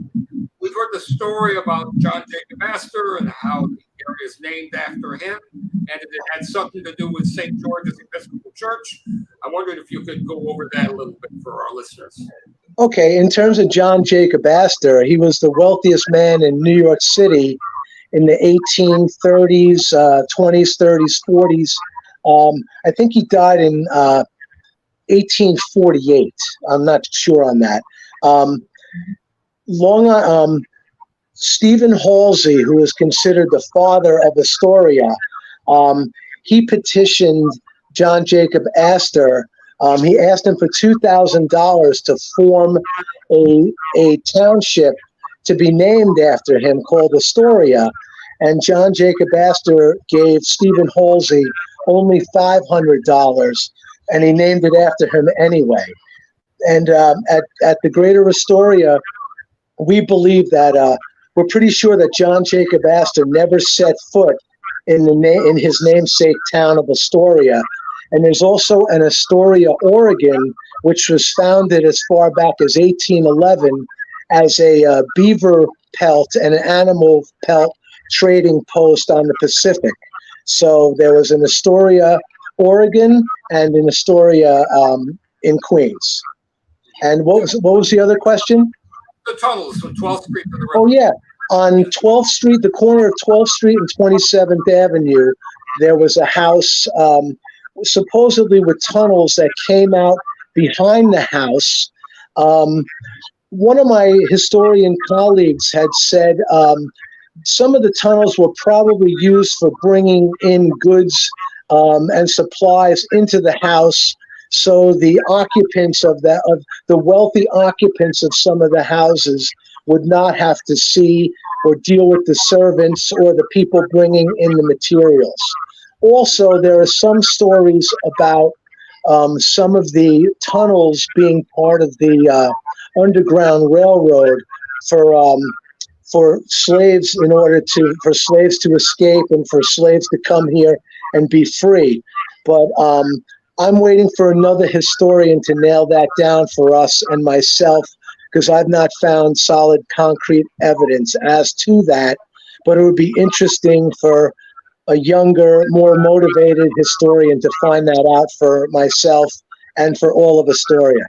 we've heard the story about John Jacob Astor and how the area is named after him, and it had something to do with St. George's Episcopal Church. I wondered if you could go over that a little bit for our listeners. Okay, in terms of John Jacob Astor, he was the wealthiest man in New York City in the 1830s, 20s, 30s, 40s. I think he died in 1848. I'm not sure on that. Stephen Halsey, who is considered the father of Astoria, he petitioned John Jacob Astor. He asked him for $2,000 to form a township to be named after him called Astoria. And John Jacob Astor gave Stephen Halsey only $500, and he named it after him anyway. And at the Greater Astoria, we believe that we're pretty sure that John Jacob Astor never set foot in his namesake town of Astoria. And there's also an Astoria, Oregon, which was founded as far back as 1811 as a beaver pelt and an animal pelt trading post on the Pacific. So there was an Astoria, Oregon, and an Astoria in Queens. And what was the other question? The tunnels from 12th Street to the river. Oh, yeah. On 12th Street, the corner of 12th Street and 27th Avenue, there was a house supposedly with tunnels that came out behind the house. One of my historian colleagues had said some of the tunnels were probably used for bringing in goods and supplies into the house, so the occupants of the wealthy occupants of some of the houses would not have to see or deal with the servants or the people bringing in the materials. Also, there are some stories about some of the tunnels being part of the Underground Railroad for slaves for slaves to escape and for slaves to come here and be free. But I'm waiting for another historian to nail that down for us and myself, because I've not found solid concrete evidence as to that. But it would be interesting for a younger, more motivated historian to find that out for myself and for all of Astoria.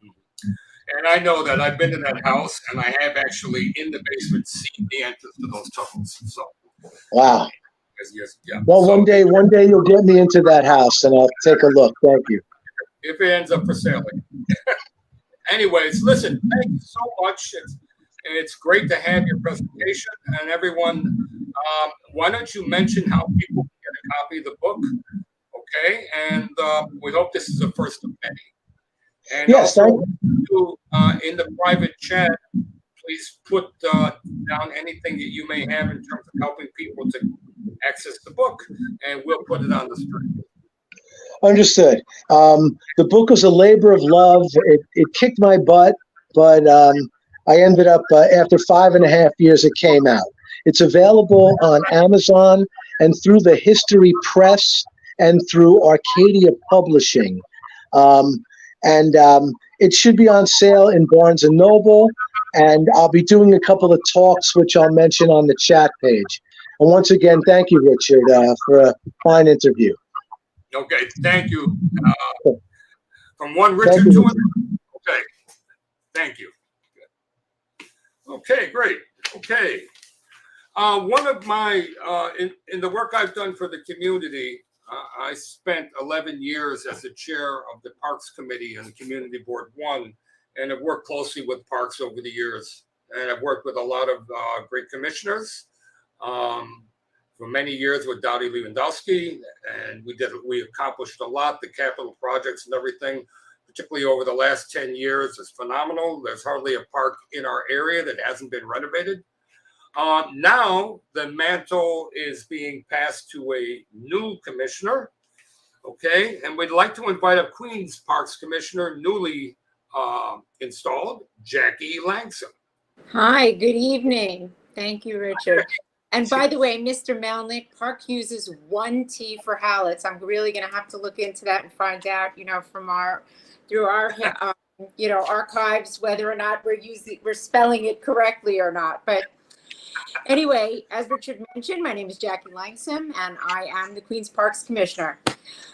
And I know that I've been in that house, and I have actually in the basement seen the entrance to those tunnels. So, wow. Yes, yeah. Well, so, one day you'll get me into that house, and I'll take a look. Thank you. If it ends up for sale. Anyways, listen, thank you so much. It's great to have your presentation. And everyone, why don't you mention how people can get a copy of the book? Okay, and we hope this is the first of many. And yes, also, in the private chat, please put down anything that you may have in terms of helping people to access the book, and we'll put it on the screen. Understood. The book was a labor of love. It kicked my butt, but I ended up, after 5.5 years, it came out. It's available on Amazon and through the History Press and through Arcadia Publishing. And it should be on sale in Barnes & Noble, and I'll be doing a couple of talks, which I'll mention on the chat page. And once again, thank you, Richard, for a fine interview. Okay, thank you. From one Richard to another. Okay, thank you. Okay, great. Okay. One of my, in the work I've done for the community, I spent 11 years as the chair of the Parks Committee and the Community Board 1, and I've worked closely with parks over the years. And I've worked with a lot of great commissioners, for many years with Dowdy Lewandowski, and we accomplished a lot. The capital projects and everything, particularly over the last 10 years, is phenomenal. There's hardly a park in our area that hasn't been renovated. Now the mantle is being passed to a new commissioner, okay? And we'd like to invite up Queens Parks Commissioner, newly installed, Jackie Langsam. Hi, good evening. Thank you, Richard. And by the way, Mr. Melnick, Park uses one T for Hallets. I'm really going to have to look into that and find out, from through our archives, whether or not we're spelling it correctly or not. But anyway, as Richard mentioned, my name is Jackie Langsam, and I am the Queens Parks Commissioner.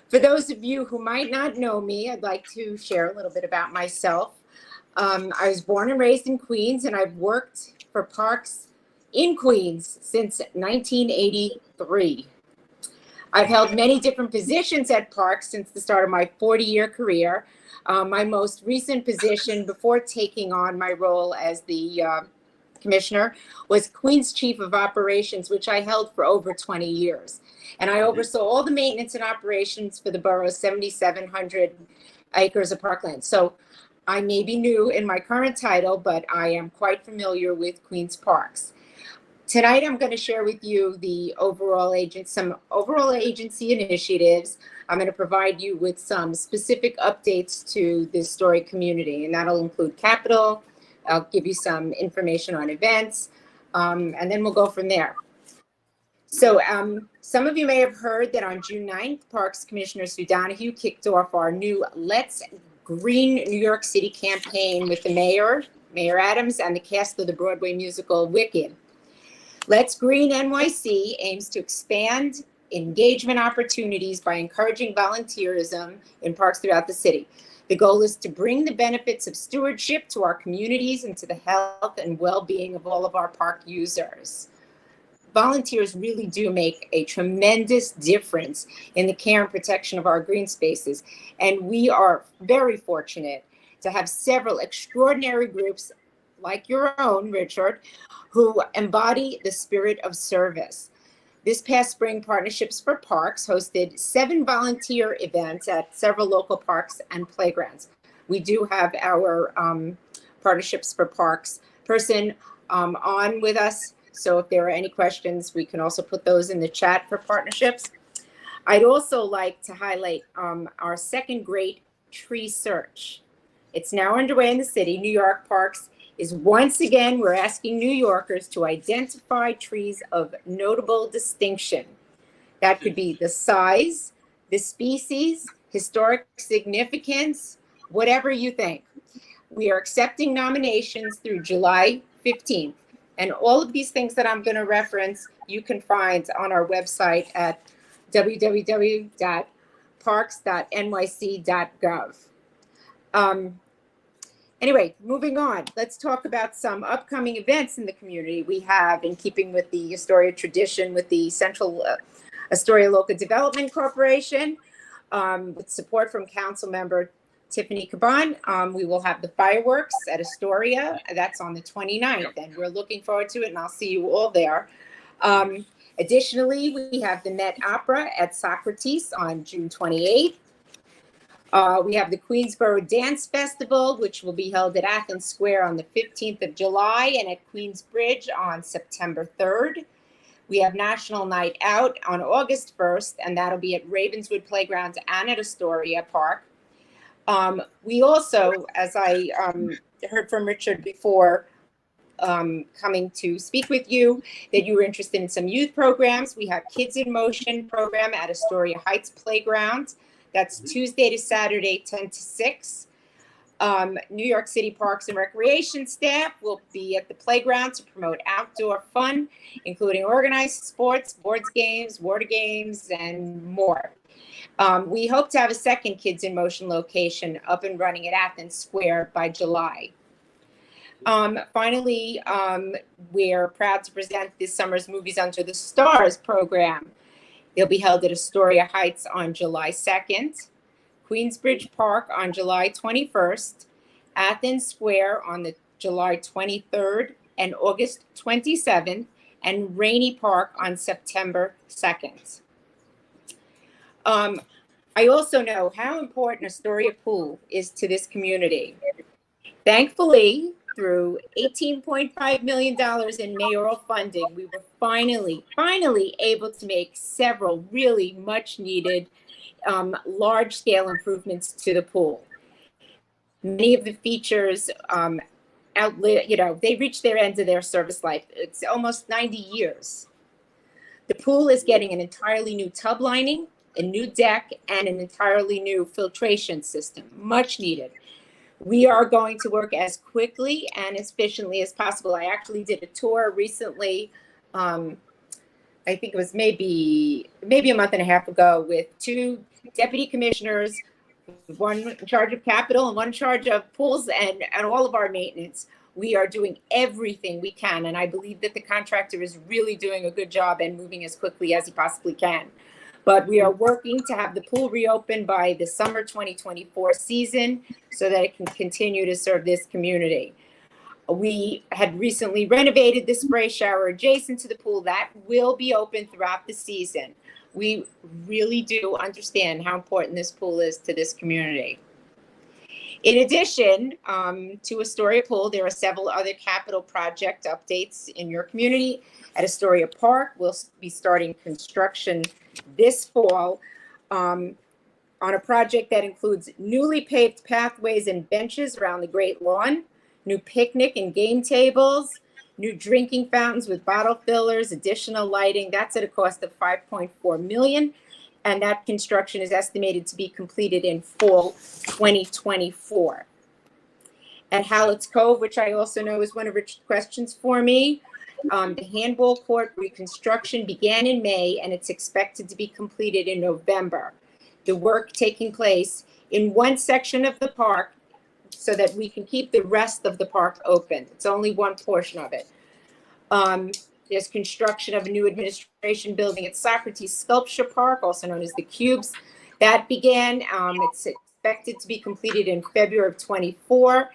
For those of you who might not know me, I'd like to share a little bit about myself. I was born and raised in Queens, and I've worked for parks in Queens since 1983. I've held many different positions at parks since the start of my 40-year career. My most recent position before taking on my role as the commissioner was Queens Chief of Operations, which I held for over 20 years. And I oversaw all the maintenance and operations for the borough's 7,700 acres of parkland. So I may be new in my current title, but I am quite familiar with Queens Parks. Tonight, I'm going to share with you some overall agency initiatives. I'm going to provide you with some specific updates to the Story community, and that'll include capital. I'll give you some information on events, and then we'll go from there. So some of you may have heard that on June 9th, Parks Commissioner Sue Donahue kicked off our new Let's Green New York City campaign with the Mayor Adams, and the cast of the Broadway musical Wicked. Let's Green NYC aims to expand engagement opportunities by encouraging volunteerism in parks throughout the city. The goal is to bring the benefits of stewardship to our communities and to the health and well-being of all of our park users. Volunteers really do make a tremendous difference in the care and protection of our green spaces. And we are very fortunate to have several extraordinary groups like your own, Richard, who embody the spirit of service. This past spring, Partnerships for Parks hosted 7 volunteer events at several local parks and playgrounds. We do have our Partnerships for Parks person on with us. So if there are any questions, we can also put those in the chat for partnerships. I'd also like to highlight our second great tree search. It's now underway in the city. New York Parks is once again, we're asking New Yorkers to identify trees of notable distinction. That could be the size, the species, historic significance, whatever you think. We are accepting nominations through July 15th. And all of these things that I'm going to reference, you can find on our website at www.parks.nyc.gov. Anyway, moving on, let's talk about some upcoming events in the community. We have, in keeping with the Astoria tradition, with the Central Astoria Local Development Corporation, with support from Council Member Tiffany Caban, we will have the fireworks at Astoria. That's on the 29th, and we're looking forward to it, and I'll see you all there. Additionally, we have the Met Opera at Socrates on June 28th. We have the Queensboro Dance Festival, which will be held at Athens Square on the 15th of July and at Queensbridge on September 3rd. We have National Night Out on August 1st, and that'll be at Ravenswood Playgrounds and at Astoria Park. We also, as I heard from Richard before coming to speak with you, that you were interested in some youth programs. We have Kids in Motion program at Astoria Heights Playground. That's Tuesday to Saturday, 10 to 6. New York City Parks and Recreation staff will be at the playground to promote outdoor fun, including organized sports, boards games, water games, and more. We hope to have a second Kids in Motion location up and running at Athens Square by July. Finally, we're proud to present this summer's Movies Under the Stars program. It'll be held at Astoria Heights on July 2nd, Queensbridge Park on July 21st, Athens Square on the July 23rd and August 27th, and Rainy Park on September 2nd. I also know how important Astoria Pool is to this community. Thankfully, through $18.5 million in mayoral funding, we were finally able to make several really much needed large scale improvements to the pool. Many of the features they reached their end of their service life. It's almost 90 years. The pool is getting an entirely new tub lining, a new deck, and an entirely new filtration system, much needed. We are going to work as quickly and as efficiently as possible. I actually did a tour recently. I think it was maybe a month and a half ago, with 2 deputy commissioners, one in charge of capital and one in charge of pools and all of our maintenance. We are doing everything we can, and I believe that the contractor is really doing a good job and moving as quickly as he possibly can. But we are working to have the pool reopened by the summer 2024 season so that it can continue to serve this community. We had recently renovated the spray shower adjacent to the pool. That will be open throughout the season. We really do understand how important this pool is to this community. In addition to Astoria Pool, there are several other capital project updates in your community. At Astoria Park, we'll be starting construction this fall on a project that includes newly paved pathways and benches around the Great Lawn, new picnic and game tables, new drinking fountains with bottle fillers, additional lighting. That's at a cost of $5.4 million. And that construction is estimated to be completed in fall 2024. At Hallett's Cove, which I also know is one of Rich's questions for me, the handball court reconstruction began in May, and it's expected to be completed in November. The work taking place in one section of the park so that we can keep the rest of the park open. It's only one portion of it. There's construction of a new administration building at Socrates Sculpture Park, also known as the Cubes. That began, it's expected to be completed in February of 24.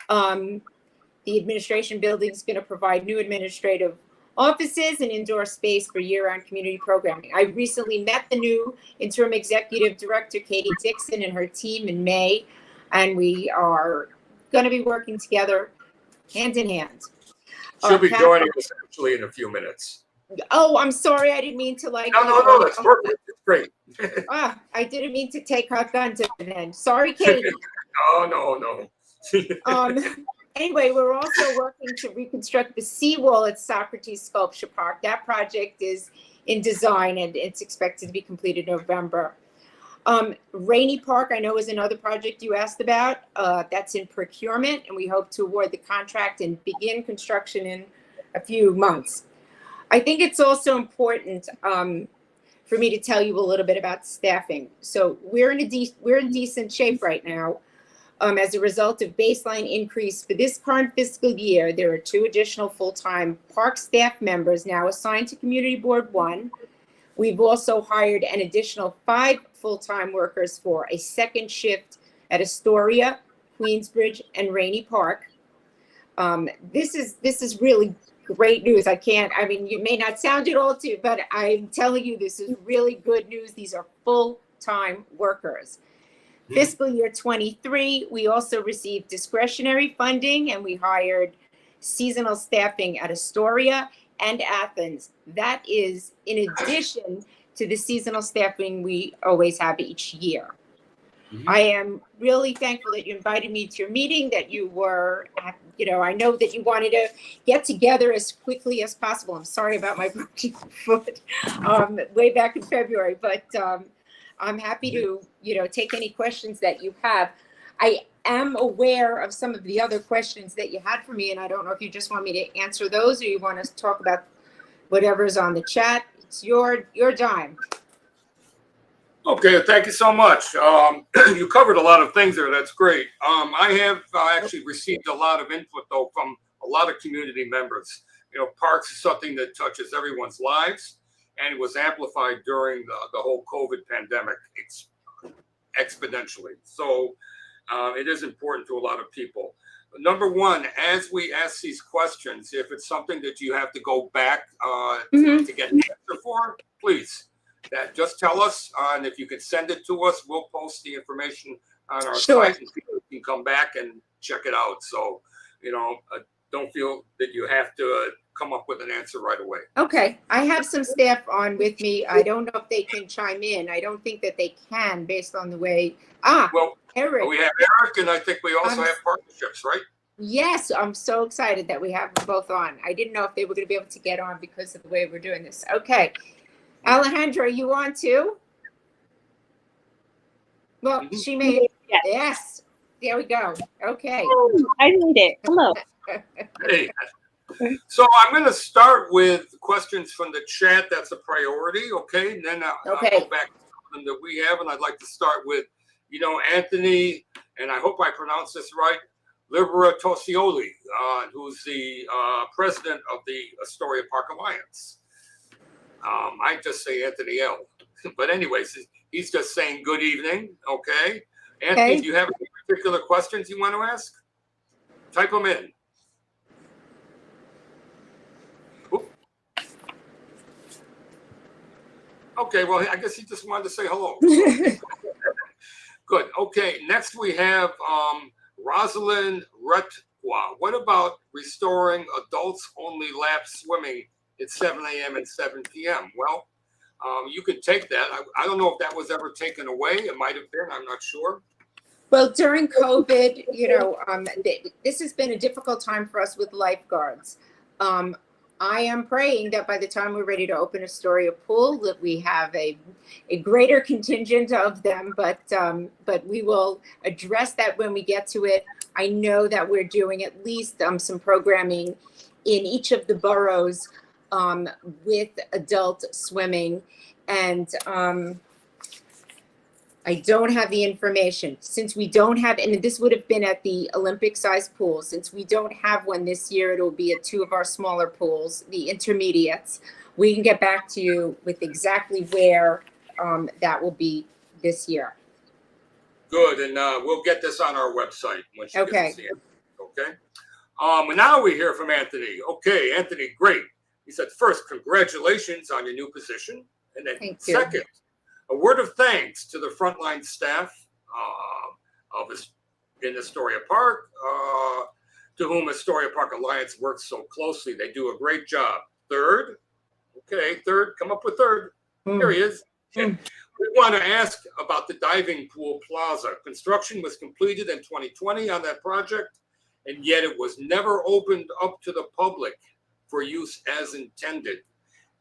The administration building is going to provide new administrative offices and indoor space for year-round community programming. I recently met the new interim executive director, Katie Dixon, and her team in May, and we are going to be working together hand in hand. She'll be joining us actually in a few minutes. Oh, I'm sorry. I didn't mean to like. No, that's perfect. It's great. I didn't mean to take her gun to the end. Sorry, Katie. No. Anyway, we're also working to reconstruct the seawall at Socrates Sculpture Park. That project is in design and it's expected to be completed November. Rainy Park, I know, is another project you asked about. That's in procurement, and we hope to award the contract and begin construction in a few months. I think it's also important for me to tell you a little bit about staffing. So we're in decent shape right now. As a result of baseline increase for this current fiscal year, there are 2 additional full-time park staff members now assigned to Community Board 1. We've also hired an additional 5 full-time workers for a second shift at Astoria, Queensbridge, and Rainy Park. This is really great news. You may not sound it all to you, but I'm telling you, this is really good news. These are full-time workers. Fiscal year 23, we also received discretionary funding, and we hired seasonal staffing at Astoria and Athens. That is in addition to the seasonal staffing we always have each year. I am really thankful that you invited me to your meeting, that you were, I know that you wanted to get together as quickly as possible. I'm sorry about my broken foot way back in February, but I'm happy to, take any questions that you have. I am aware of some of the other questions that you had for me, and I don't know if you just want me to answer those or you want us to talk about whatever's on the chat. It's your time. Okay, thank you so much. You covered a lot of things there. That's great. I have actually received a lot of input, though, from a lot of community members. Parks is something that touches everyone's lives, and it was amplified during the whole COVID pandemic exponentially. So it is important to a lot of people. number one, as we ask these questions, if it's something that you have to go back Mhm. to get an answer for, please, just tell us. And if you can send it to us, we'll post the information on our Sure. site, and people can come back and check it out. So, don't feel that you have to come up with an answer right away. Okay, I have some staff on with me. I don't know if they can chime in. I don't think that they can based on the way, Well, Eric. we have Eric, and I think we also have partnerships, right? Yes, I'm so excited that we have them both on. I didn't know if they were going to be able to get on because of the way we're doing this. Okay. Alejandra, you on too? Well, she may. Yes. There we go. Okay. I made it. Hello. Hey. So I'm going to start with questions from the chat. That's a priority, okay? And then I'll go back to something that we have, and I'd like to start with, Anthony, and I hope I pronounce this right, Libera Tosioli, who's the president of the Astoria Park Alliance. I just say Anthony L. But anyways, he's just saying good evening, okay? Anthony, do you have any particular questions you want to ask? Type them in. Okay, well, I guess he just wanted to say hello. Good. Okay, next we have Rosalind Retwa. What about restoring adults-only lap swimming at 7 a.m. and 7 p.m.? Well, you can take that. I don't know if that was ever taken away. It might have been. I'm not sure. Well, during COVID, this has been a difficult time for us with lifeguards. I am praying that by the time we're ready to open Astoria Pool, that we have a greater contingent of them, but we will address that when we get to it. I know that we're doing at least some programming in each of the boroughs with adult swimming, and I don't have the information. Since we don't have, and this would have been at the Olympic-sized pool, since we don't have one this year, it'll be at two of our smaller pools, the intermediates. We can get back to you with exactly where that will be this year. Good, and we'll get this on our website when she gets us the answer. Okay. And now we hear from Anthony. Okay, Anthony, great. He said, first, congratulations on your new position. And then second, a word of thanks to the frontline staff in Astoria Park, to whom Astoria Park Alliance works so closely. They do a great job. Third, come up with third. Here he is. We want to ask about the diving pool plaza. Construction was completed in 2020 on that project, and yet it was never opened up to the public for use as intended.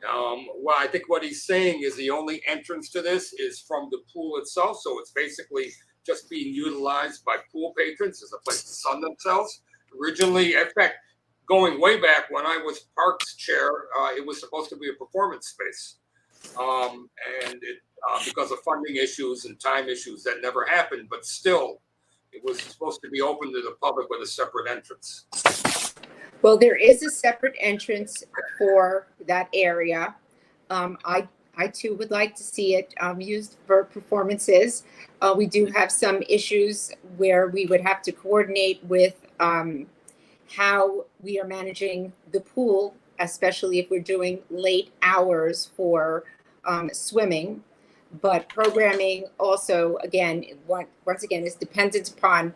Well, I think what he's saying is the only entrance to this is from the pool itself. So it's basically just being utilized by pool patrons as a place to sun themselves. Originally, in fact, going way back when I was Parks chair, it was supposed to be a performance space. And because of funding issues and time issues, that never happened. But still, it was supposed to be open to the public with a separate entrance. Well, there is a separate entrance for that area. I too would like to see it used for performances. We do have some issues where we would have to coordinate with how we are managing the pool, especially if we're doing late hours for swimming. But programming also, again, once again, is dependent upon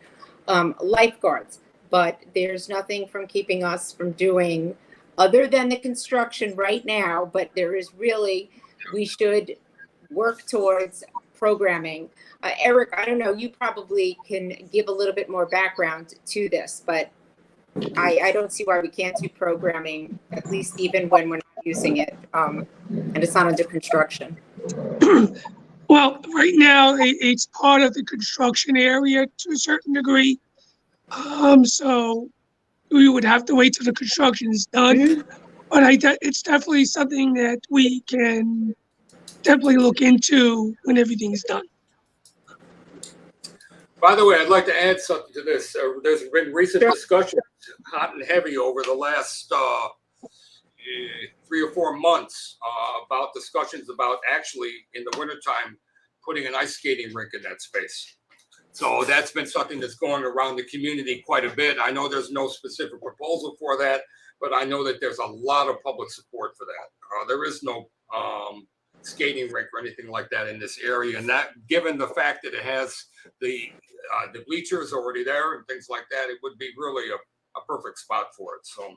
lifeguards. But there's nothing from keeping us from doing other than the construction right now. But there is really, we should work towards programming. Eric, I don't know, you probably can give a little bit more background to this, but I don't see why we can't do programming, at least even when we're not using it and it's not under construction. Well, right now it's part of the construction area to a certain degree. So we would have to wait till the construction is done. But it's definitely something that we can definitely look into when everything's done. By the way, I'd like to add something to this. There's been recent discussions, hot and heavy, over the last 3 or 4 months about discussions about actually in the wintertime putting an ice skating rink in that space. So that's been something that's going around the community quite a bit. I know there's no specific proposal for that, but I know that there's a lot of public support for that. There is no skating rink or anything like that in this area, and that, given the fact that it has the bleachers already there and things like that, it would be really a perfect spot for it. So,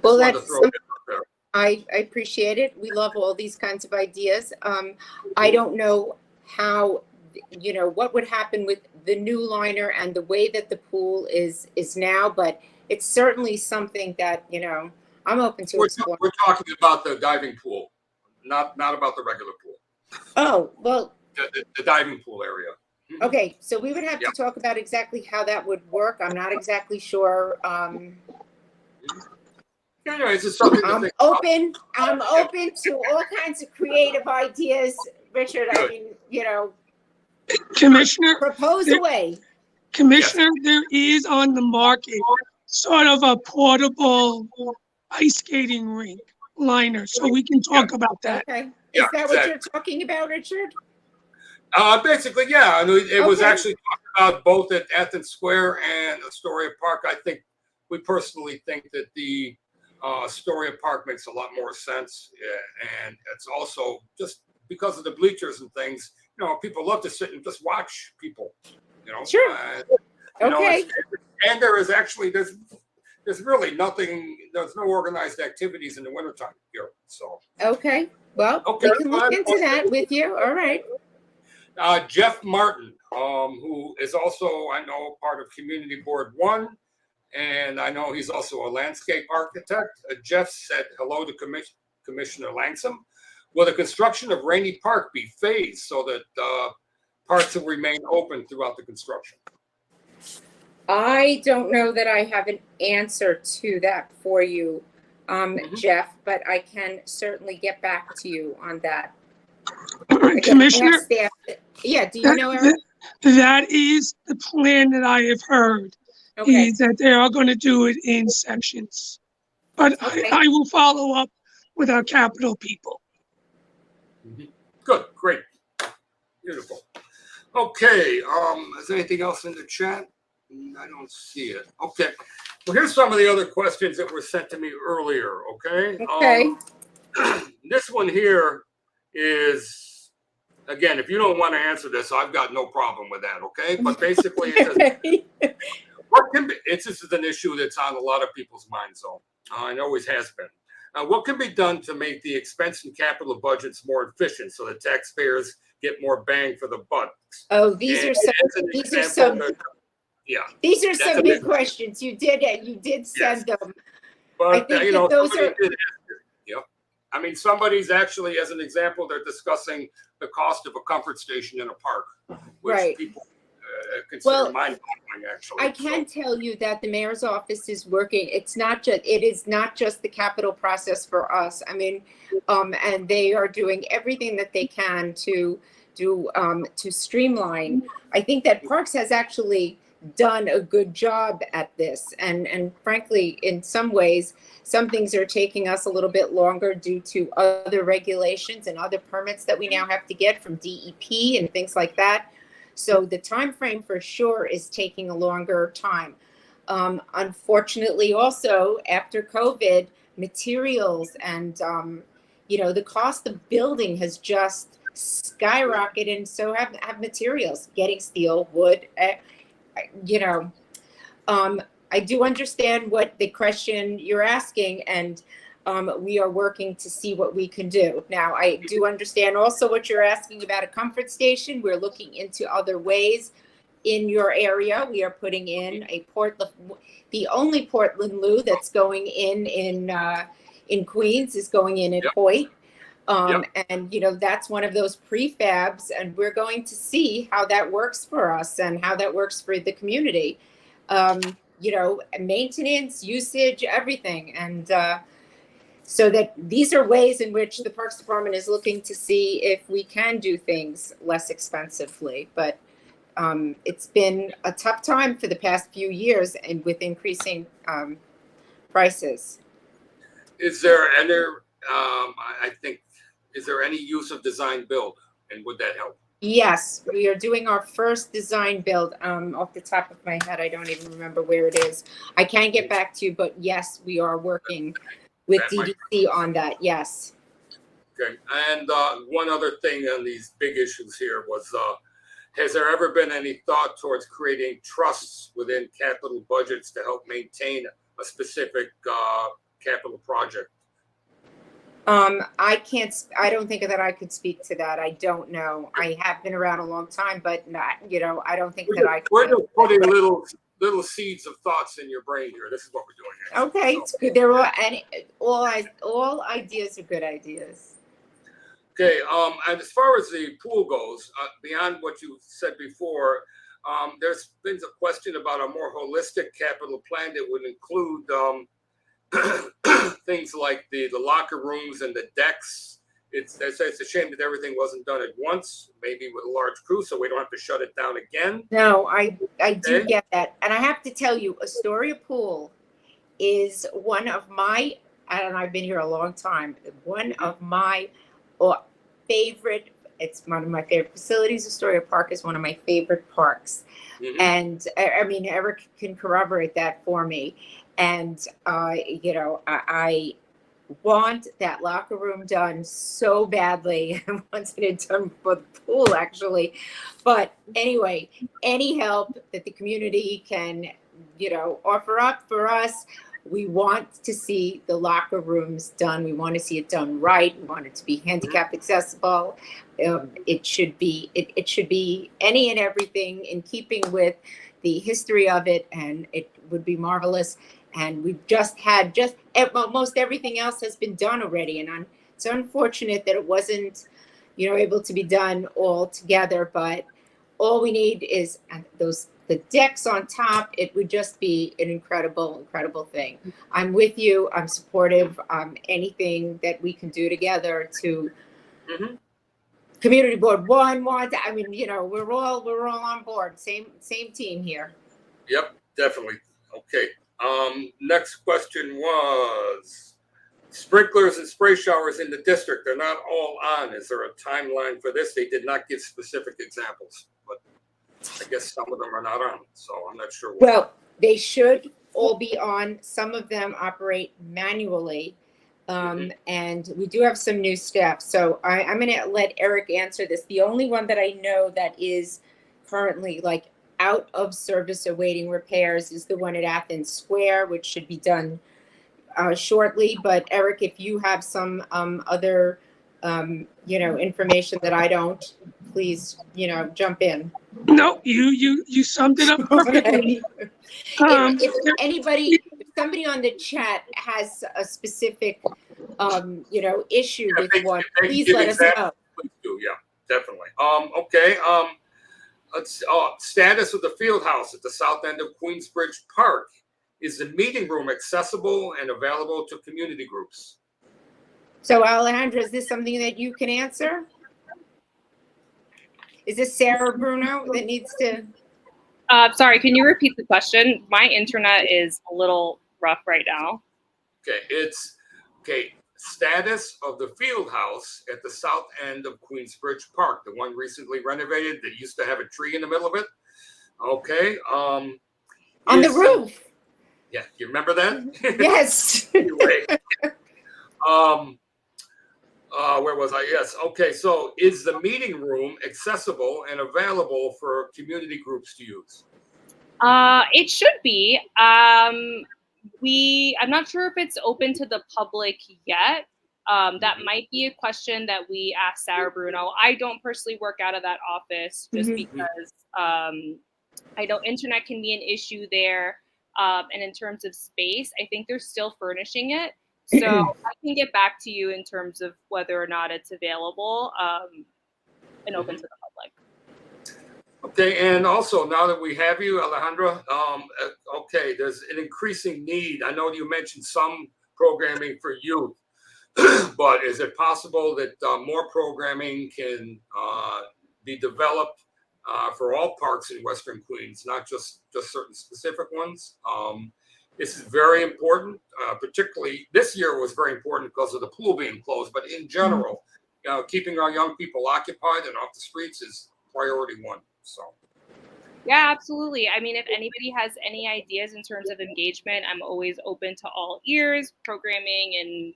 Well, just wanted to that's throw it out there. I appreciate it. We love all these kinds of ideas. I don't know how, what would happen with the new liner and the way that the pool is now, but it's certainly something that, I'm open to explore. We're talking about the diving pool, not about the regular pool. Oh, well, The diving pool area. okay. So we would have to talk about exactly how that would work. I'm not exactly sure. Yeah, it's just something to I'm think open. I'm open to all kinds of creative ideas, Richard. I mean, Commissioner, propose away. Commissioner, there is on the market sort of a portable ice skating rink liner, so we can talk about that. Okay. Is Yeah, that exactly. what you're talking about, Richard? Basically, yeah. I mean, it was Okay. actually talked about both at Athens Square and Astoria Park. I think we personally think that the Astoria Park makes a lot more sense, and it's also just because of the bleachers and things. People love to sit and just watch people. Sure. Okay. And there is actually there's really nothing. There's no organized activities in the wintertime here. So Okay. Well, Okay, we can look go ahead. into that with you. All right. Jeff Martin, who is also, I know, part of Community Board 1, and I know he's also a landscape architect. Jeff said hello to Commissioner Langsam. Will the construction of Rainy Park be phased so that parts will remain open throughout the construction? I don't know that I have an answer to that for you, Jeff, but I can certainly get back to you on that. Commissioner, Yeah, do you know, Eric? that is the plan that I have heard, Okay. is that they are going to do it in sections. But Okay. I will follow up with our capital people. Good, great, beautiful. Okay, is there anything else in the chat? I don't see it. Okay, well, here's some of the other questions that were sent to me earlier. Okay. Okay. This one here is, again, if you don't want to answer this, I've got no problem with that. Okay, but basically, this is an issue that's on a lot of people's minds, though. It always has been. What can be done to make the expense and capital budgets more efficient so that taxpayers get more bang for the buck? Oh, these are some big questions. You did send them. But I think that those are. I mean, somebody's actually, as an example, they're discussing the cost of a comfort station in a park, which Right. people consider Well, mind-boggling. Actually, I can tell you that the mayor's office is working. It is not just the capital process for us. I mean, and they are doing everything that they can to streamline. I think that Parks has actually done a good job at this, and frankly, in some ways, some things are taking us a little bit longer due to other regulations and other permits that we now have to get from DEP and things like that. So the time frame for sure is taking a longer time. Unfortunately, also after COVID, materials and the cost of building has just skyrocketed, and so have materials. Getting steel, wood, I do understand what the question you're asking, and we are working to see what we can do. Now, I do understand also what you're asking about a comfort station. We're looking into other ways in your area. We are putting in the only Portland Loo that's going in Queens is going in at Hoyt. And that's one of those prefabs, and we're going to see how that works for us and how that works for the community. Maintenance, usage, everything. And so that these are ways in which the Parks Department is looking to see if we can do things less expensively. But it's been a tough time for the past few years, and with increasing prices. Is there any, is there any use of design build, and would that help? Yes, we are doing our first design build. Off the top of my head, I don't even remember where it is. I can get back to you, but yes, we are working with That might- DDC on that. Yes. Okay, and one other thing on these big issues here was, has there ever been any thought towards creating trusts within capital budgets to help maintain a specific capital project? I don't think that I could speak to that. I don't know. I have been around a long time, but not, I don't think that I We're could. just putting little seeds of thoughts in your brain here. This is what we're doing. Actually. Okay, So, it's good. They're all ideas are good ideas. okay, and as far as the pool goes, beyond what you said before, there's been a question about a more holistic capital plan that would include things like the locker rooms and the decks. It's a shame that everything wasn't done at once, maybe with a large crew, so we don't have to shut it down again. No, I do Okay. get that. And I have to tell you, Astoria Pool is one of my, and I've been here a long time, one of my favorite, it's one of my favorite facilities. Astoria Park is one of my favorite parks. Mhm. And I mean, Eric can corroborate that for me. And, I want that locker room done so badly. I wanted it done for the pool, actually. But anyway, any help that the community can, offer up for us, we want to see the locker rooms done. We want to see it done right. We want it to be handicap accessible. It should be any and everything in keeping with the history of it, and it would be marvelous. And we've most everything else has been done already, and it's unfortunate that it wasn't, able to be done all together. But all we need is the decks on top. It would just be an incredible thing. I'm with you. I'm supportive. Anything that we can do together to community board one. I mean, we're all on board. Same team here. Yep, definitely. Okay. Next question was sprinklers and spray showers in the district. They're not all on. Is there a timeline for this? They did not give specific examples, but I guess some of them are not on. So I'm not sure. Well, they should all be on. Some of them operate manually. And we do have some new staff. So I'm going to let Eric answer this. The only one that I know that is currently out of service awaiting repairs is the one at Athens Square, which should be done shortly. But Eric, if you have some other information that I don't, please jump in. No, you summed it up perfectly. If somebody on the chat has a specific issue with one, please let us know. Please do, yeah, definitely. Okay. Status of the field house at the south end of Queensbridge Park. Is the meeting room accessible and available to community groups? So Alejandra, is this something that you can answer? Is this Sarah Bruno that needs to? Sorry, can you repeat the question? My internet is a little rough right now. Okay, status of the field house at the south end of Queensbridge Park, the one recently renovated that used to have a tree in the middle of it. Okay. On the roof. Yeah, you remember that? Yes. Anyway, where was I? Yes. Okay. So is the meeting room accessible and available for community groups to use? It should be. I'm not sure if it's open to the public yet. That might be a question that we ask Sarah Bruno. I don't personally work out of that office just because I know internet can be an issue there. And in terms of space, I think they're still furnishing it. So I can get back to you in terms of whether or not it's available and open to the public. Okay, and also now that we have you, Alejandra, okay, there's an increasing need. I know you mentioned some programming for youth, but is it possible that more programming can be developed for all parks in Western Queens, not just certain specific ones? This is very important, particularly this year was very important because of the pool being closed, but in general, keeping our young people occupied and off the streets is priority one. So. Yeah, absolutely. I mean, if anybody has any ideas in terms of engagement, I'm always open to all ears. Programming and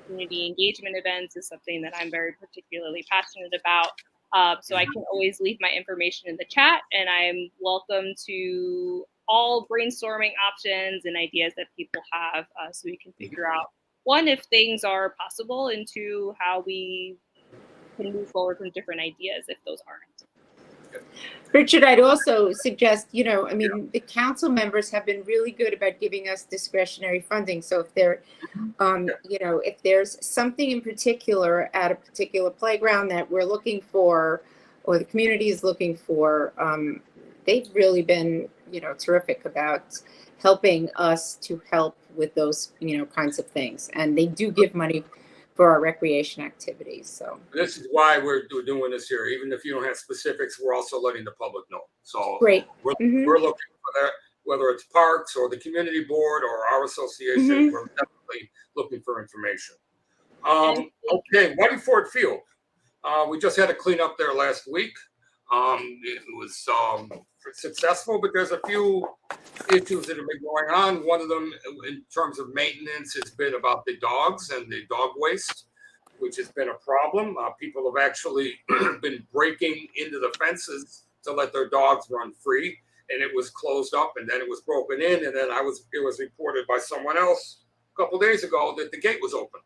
community engagement events is something that I'm very particularly passionate about. So I can always leave my information in the chat, and I'm welcome to all brainstorming options and ideas that people have, so we can figure out, one, if things are possible, and two, how we can move forward from different ideas if those aren't. Richard, I'd also suggest, I mean, the council members have been really good about giving us discretionary funding. So if they're, if there's something in particular at a particular playground that we're looking for, or the community is looking for, they've really been, terrific about helping us to help with those, kinds of things. And they do give money for our recreation activities. So this is why we're doing this here. Even if you don't have specifics, we're also letting the public know. So great. We're looking for that, whether it's parks or the community board or our association. We're definitely looking for information. Okay, Whitey Ford Field. We just had a cleanup there last week. It was successful, but there's a few issues that have been going on. One of them, in terms of maintenance, has been about the dogs and the dog waste, which has been a problem. People have actually been breaking into the fences to let their dogs run free, and it was closed up, and then it was broken in, and then it was reported by someone else a couple days ago that the gate was open,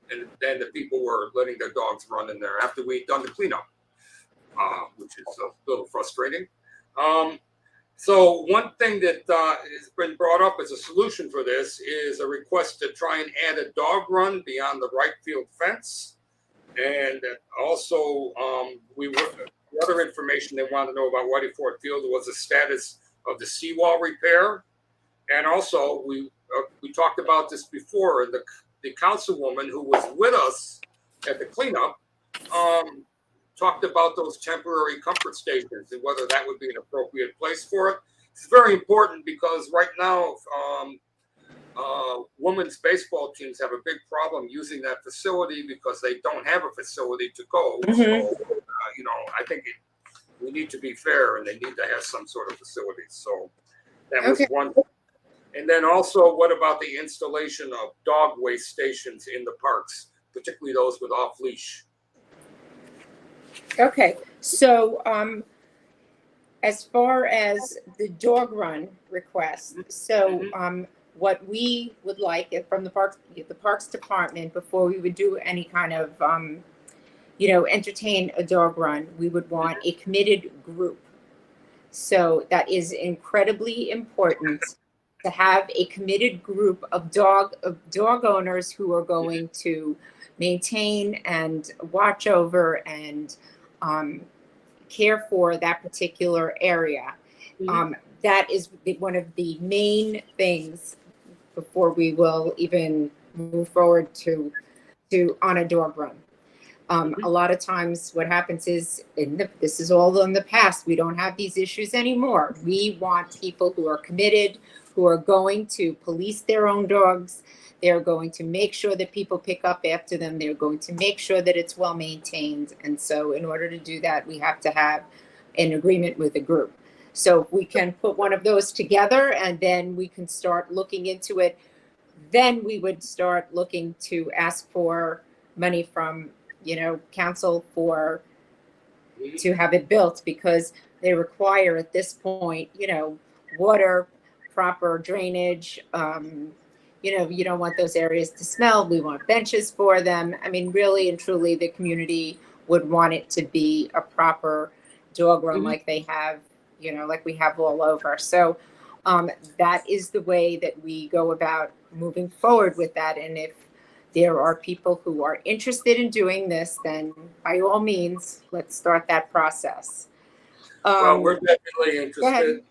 and then the people were letting their dogs run in there after we'd done the cleanup. Which is a little frustrating. So one thing that has been brought up as a solution for this is a request to try and add a dog run beyond the right field fence. And also, the other information they wanted to know about Whitey Ford Field was the status of the seawall repair. And also, we talked about this before, and the councilwoman who was with us at the cleanup talked about those temporary comfort stations and whether that would be an appropriate place for it. It's very important because right now, women's baseball teams have a big problem using that facility because they don't have a facility to go. So, I think we need to be fair, and they need to have some sort of facilities. So that was one. And then also, what about the installation of dog waste stations in the parks, particularly those with off-leash? Okay, so as far as the dog run request, so what we would like from the parks department, before we would do any kind of entertain a dog run, we would want a committed group. So that is incredibly important to have a committed group of dog owners who are going to maintain and watch over and care for that particular area. That is one of the main things before we will even move forward to on a dog run. A lot of times what happens is, this is all in the past, we don't have these issues anymore. We want people who are committed, who are going to police their own dogs. They're going to make sure that people pick up after them. They're going to make sure that it's well maintained. And so in order to do that, we have to have an agreement with a group. So if we can put one of those together, and then we can start looking into it, then we would start looking to ask for money from, council to have it built, because they require at this point, water, proper drainage. You don't want those areas to smell. We want benches for them. I mean, really and truly, the community would want it to be a proper dog run like they have, like we have all over. So that is the way that we go about moving forward with that. And if there are people who are interested in doing this, then by all means, let's start that process. Well, we're definitely interested.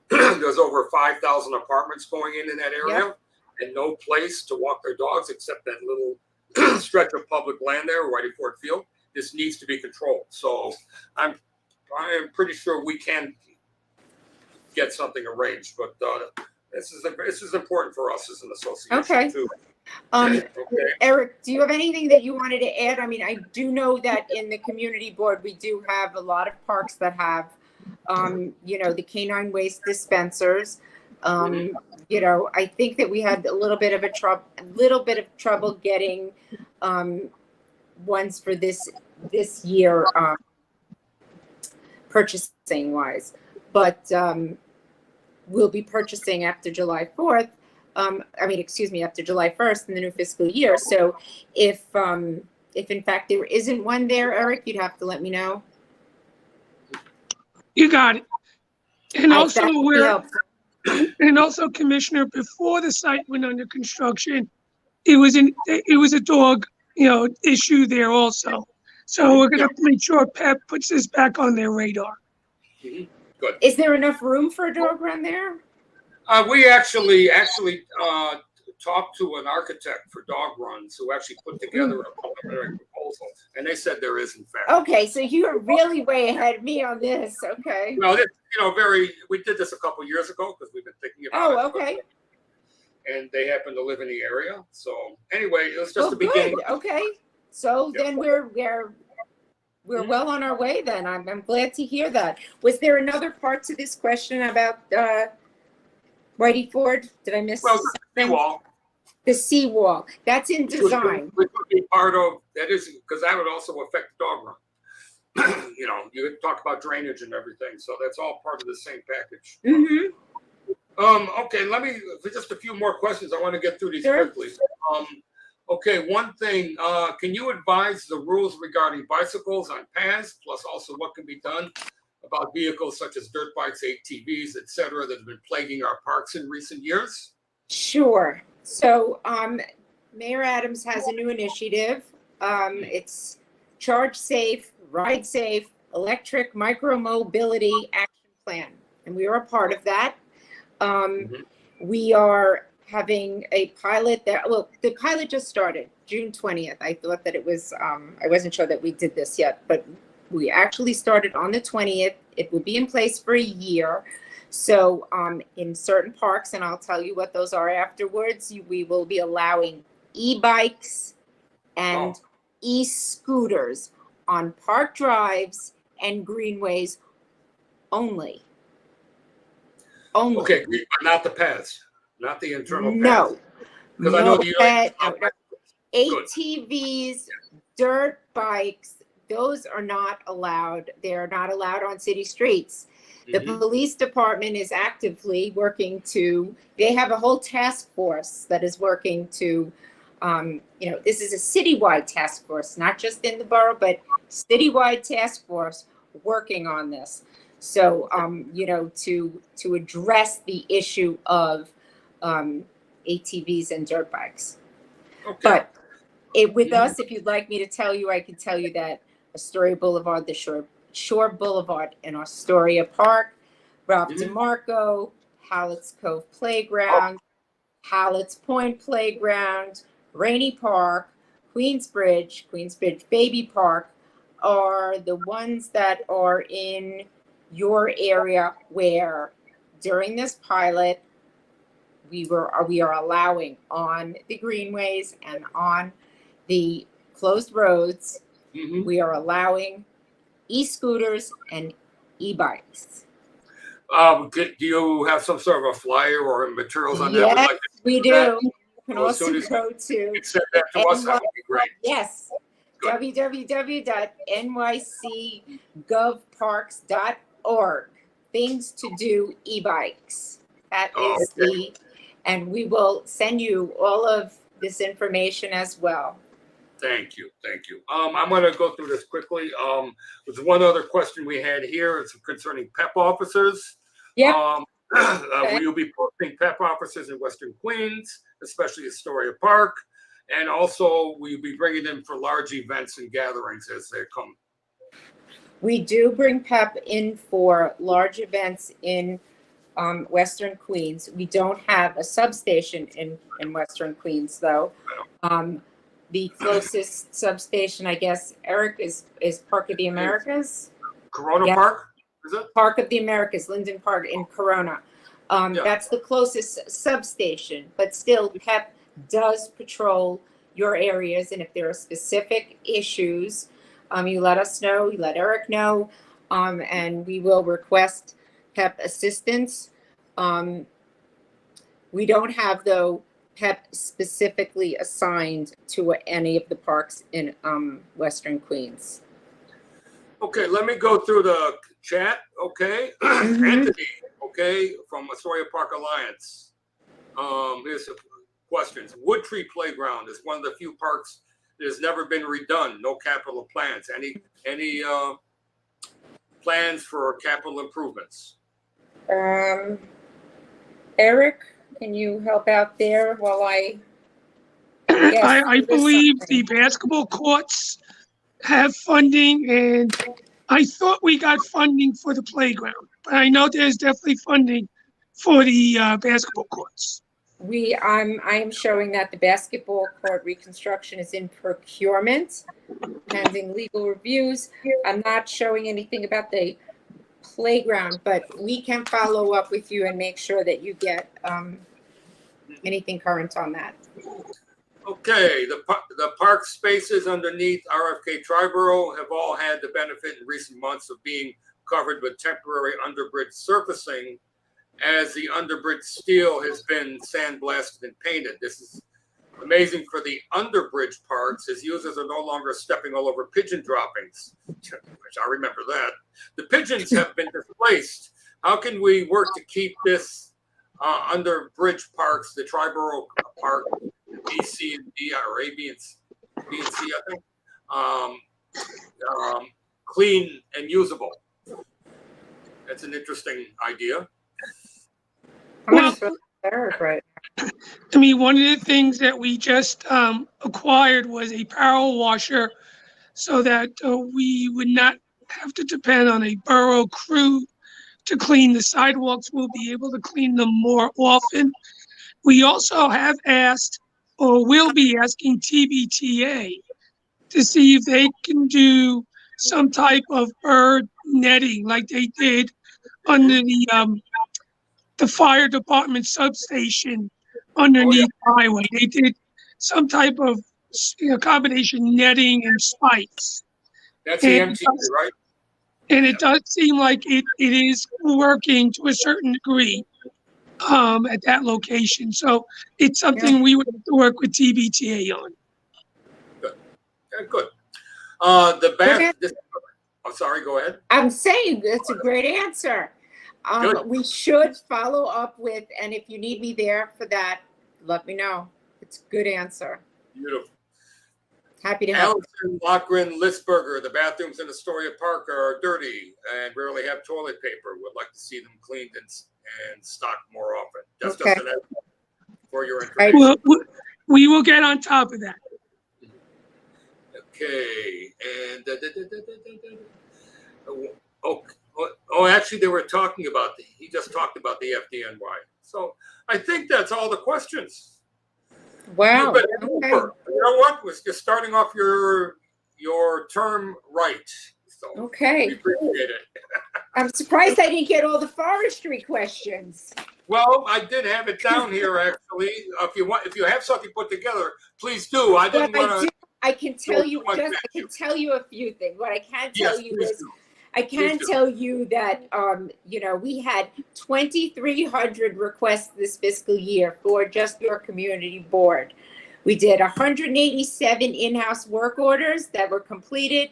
There's over 5,000 apartments going in that area. Yep. And no place to walk their dogs except that little stretch of public land there, Whitey Ford Field. This needs to be controlled. So I'm pretty sure we can get something arranged. But This is important for us as an association Okay. too. Okay. Okay. Eric, do you have anything that you wanted to add? I mean, I do know that in the community board, we do have a lot of parks that have, the canine waste dispensers. I think that we had a little bit of trouble getting ones for this year, purchasing wise, but we'll be purchasing after July 4th. After July 1st in the new fiscal year. So if in fact there isn't one there, Eric, you'd have to let me know. You got it. And also, That would be helpful. and also, Commissioner, before the site went under construction, it was a dog, issue there also. So we're gonna make sure PEP puts this back on their radar. Good. Is there enough room for a dog run there? We actually talked to an architect for dog runs who actually put together a preliminary proposal, and they said there is in fact. Okay, so you're really way ahead of me on this. Okay. Well, we did this a couple years ago because we've been thinking about it. Oh, okay. And they happen to live in the area. So anyway, it was just the Good. beginning. Okay. So Yep. then we're well on our way then. I'm glad to hear that. Was there another part to this question about Whitey Ford? Did I miss Well, something? wall. The seawall. That's in design. Which would be part of that, is because that would also affect the dog run. You talk about drainage and everything, so that's all part of the same package. Mm-hmm. Okay, let me, for just a few more questions, I want to get through these Sure. quickly. Okay, one thing, can you advise the rules regarding bicycles on paths, plus also what can be done about vehicles such as dirt bikes, ATVs, et cetera, that have been plaguing our parks in recent years? Sure. So Mayor Adams has a new initiative. It's Charge Safe, Ride Safe, Electric Micromobility Action Plan. And we are a part of that. We are having a pilot the pilot just started June 20th. I thought that it was, I wasn't sure that we did this yet, but we actually started on the 20th. It will be in place for a year. So in certain parks, and I'll tell you what those are afterwards, we will be allowing e-bikes and e-scooters on park drives and greenways only. Okay, but not the paths, not the internal paths. No. Because I know No. ATVs, dirt bikes, those are not allowed. They're not allowed on city streets. The police department is actively working they have a whole task force that is working to, this is a citywide task force, not just in the borough, but citywide task force working on this. So, to address the issue of ATVs and dirt bikes. Okay. But with us, if you'd like me to tell you, I can tell you that Astoria Boulevard, the Shore Boulevard in Astoria Park, Ralph DeMarco, Hallett's Cove Playground, Hallett's Point Playground, Rainey Park, Queensbridge Baby Park are the ones that are in your area where during this pilot we are allowing on the greenways and on the closed roads, we are allowing e-scooters and e-bikes. Do you have some sort of a flyer or materials on that? Yes, we do. That. You can Well, as also soon as go you to send that to us, that would be great. yes, Good. www.nycgovparks.org. Things to do e-bikes. That is and we will send you all of this information as well. Thank you. I'm going to go through this quickly. There's one other question we had here. It's concerning PEP officers. Yeah. We will be posting PEP officers in Western Queens, especially Astoria Park. And also we'll be bringing them for large events and gatherings as they come. We do bring PEP in for large events in Western Queens. We don't have a substation in Western Queens, though. The closest substation, I guess, Eric, is Park of the Americas. Corona Park, is it? Park of the Americas, Linden Park in Corona. Yeah. That's the closest substation, but still PEP does patrol your areas. And if there are specific issues, you let us know, you let Eric know, and we will request PEP assistance. We don't have, though, PEP specifically assigned to any of the parks in Western Queens. Okay, let me go through the chat. Okay, Anthony. Okay, from Astoria Park Alliance. Here's some questions. Wood Tree Playground is one of the few parks that has never been redone. No capital plans. Any plans for capital improvements? Eric, can you help out there while I? I believe the basketball courts have funding, and I thought we got funding for the playground, but I know there's definitely funding for the basketball courts. I am showing that the basketball court reconstruction is in procurement, pending legal reviews. I'm not showing anything about the playground, but we can follow up with you and make sure that you get anything current on that. Okay, the park spaces underneath RFK Triborough have all had the benefit in recent months of being covered with temporary underbridge surfacing, as the underbridge steel has been sandblasted and painted. This is amazing for the underbridge parks, as users are no longer stepping all over pigeon droppings, which I remember that. The pigeons have been displaced. How can we work to keep this underbridge parks, the Triborough Park, B, C, and D, or A, B, and C, I think, clean and usable? That's an interesting idea. Well, Right. I mean, one of the things that we just acquired was a power washer, so that we would not have to depend on a borough crew to clean the sidewalks. We'll be able to clean them more often. We also have asked, or will be asking, TBTA to see if they can do some type of bird netting like they did under the fire department substation underneath the highway. They did some type of combination netting and spikes. That's the MTA, right? And it does seem like it is working to a certain degree at that location. So it's something we would have to work with TBTA on. Good. Okay, good. The back. Oh, sorry. Go ahead. I'm saying that's a great answer. We should follow up with, and if you need me there for that, let me know. It's a good answer. Beautiful. Happy to help. Allison Lochran Lisberger, the bathrooms in Astoria Park are dirty and rarely have toilet paper. Would like to see them cleaned and stocked more often. Just Okay. for your information. We will get on top of that. Okay. And actually, they were talking about he just talked about the FDNY. So I think that's all the questions. Wow. Okay. Okay. You know what? You're starting off your term right. So Okay. we appreciate it. I'm surprised I didn't get all the forestry questions. Well, I did have it down here actually. If you have something put together, please do. I didn't want to. I can tell you a few things. What I can tell you is, do. I can tell you that we had 2,300 requests this fiscal year for just your community board. We did 187 in-house work orders that were completed.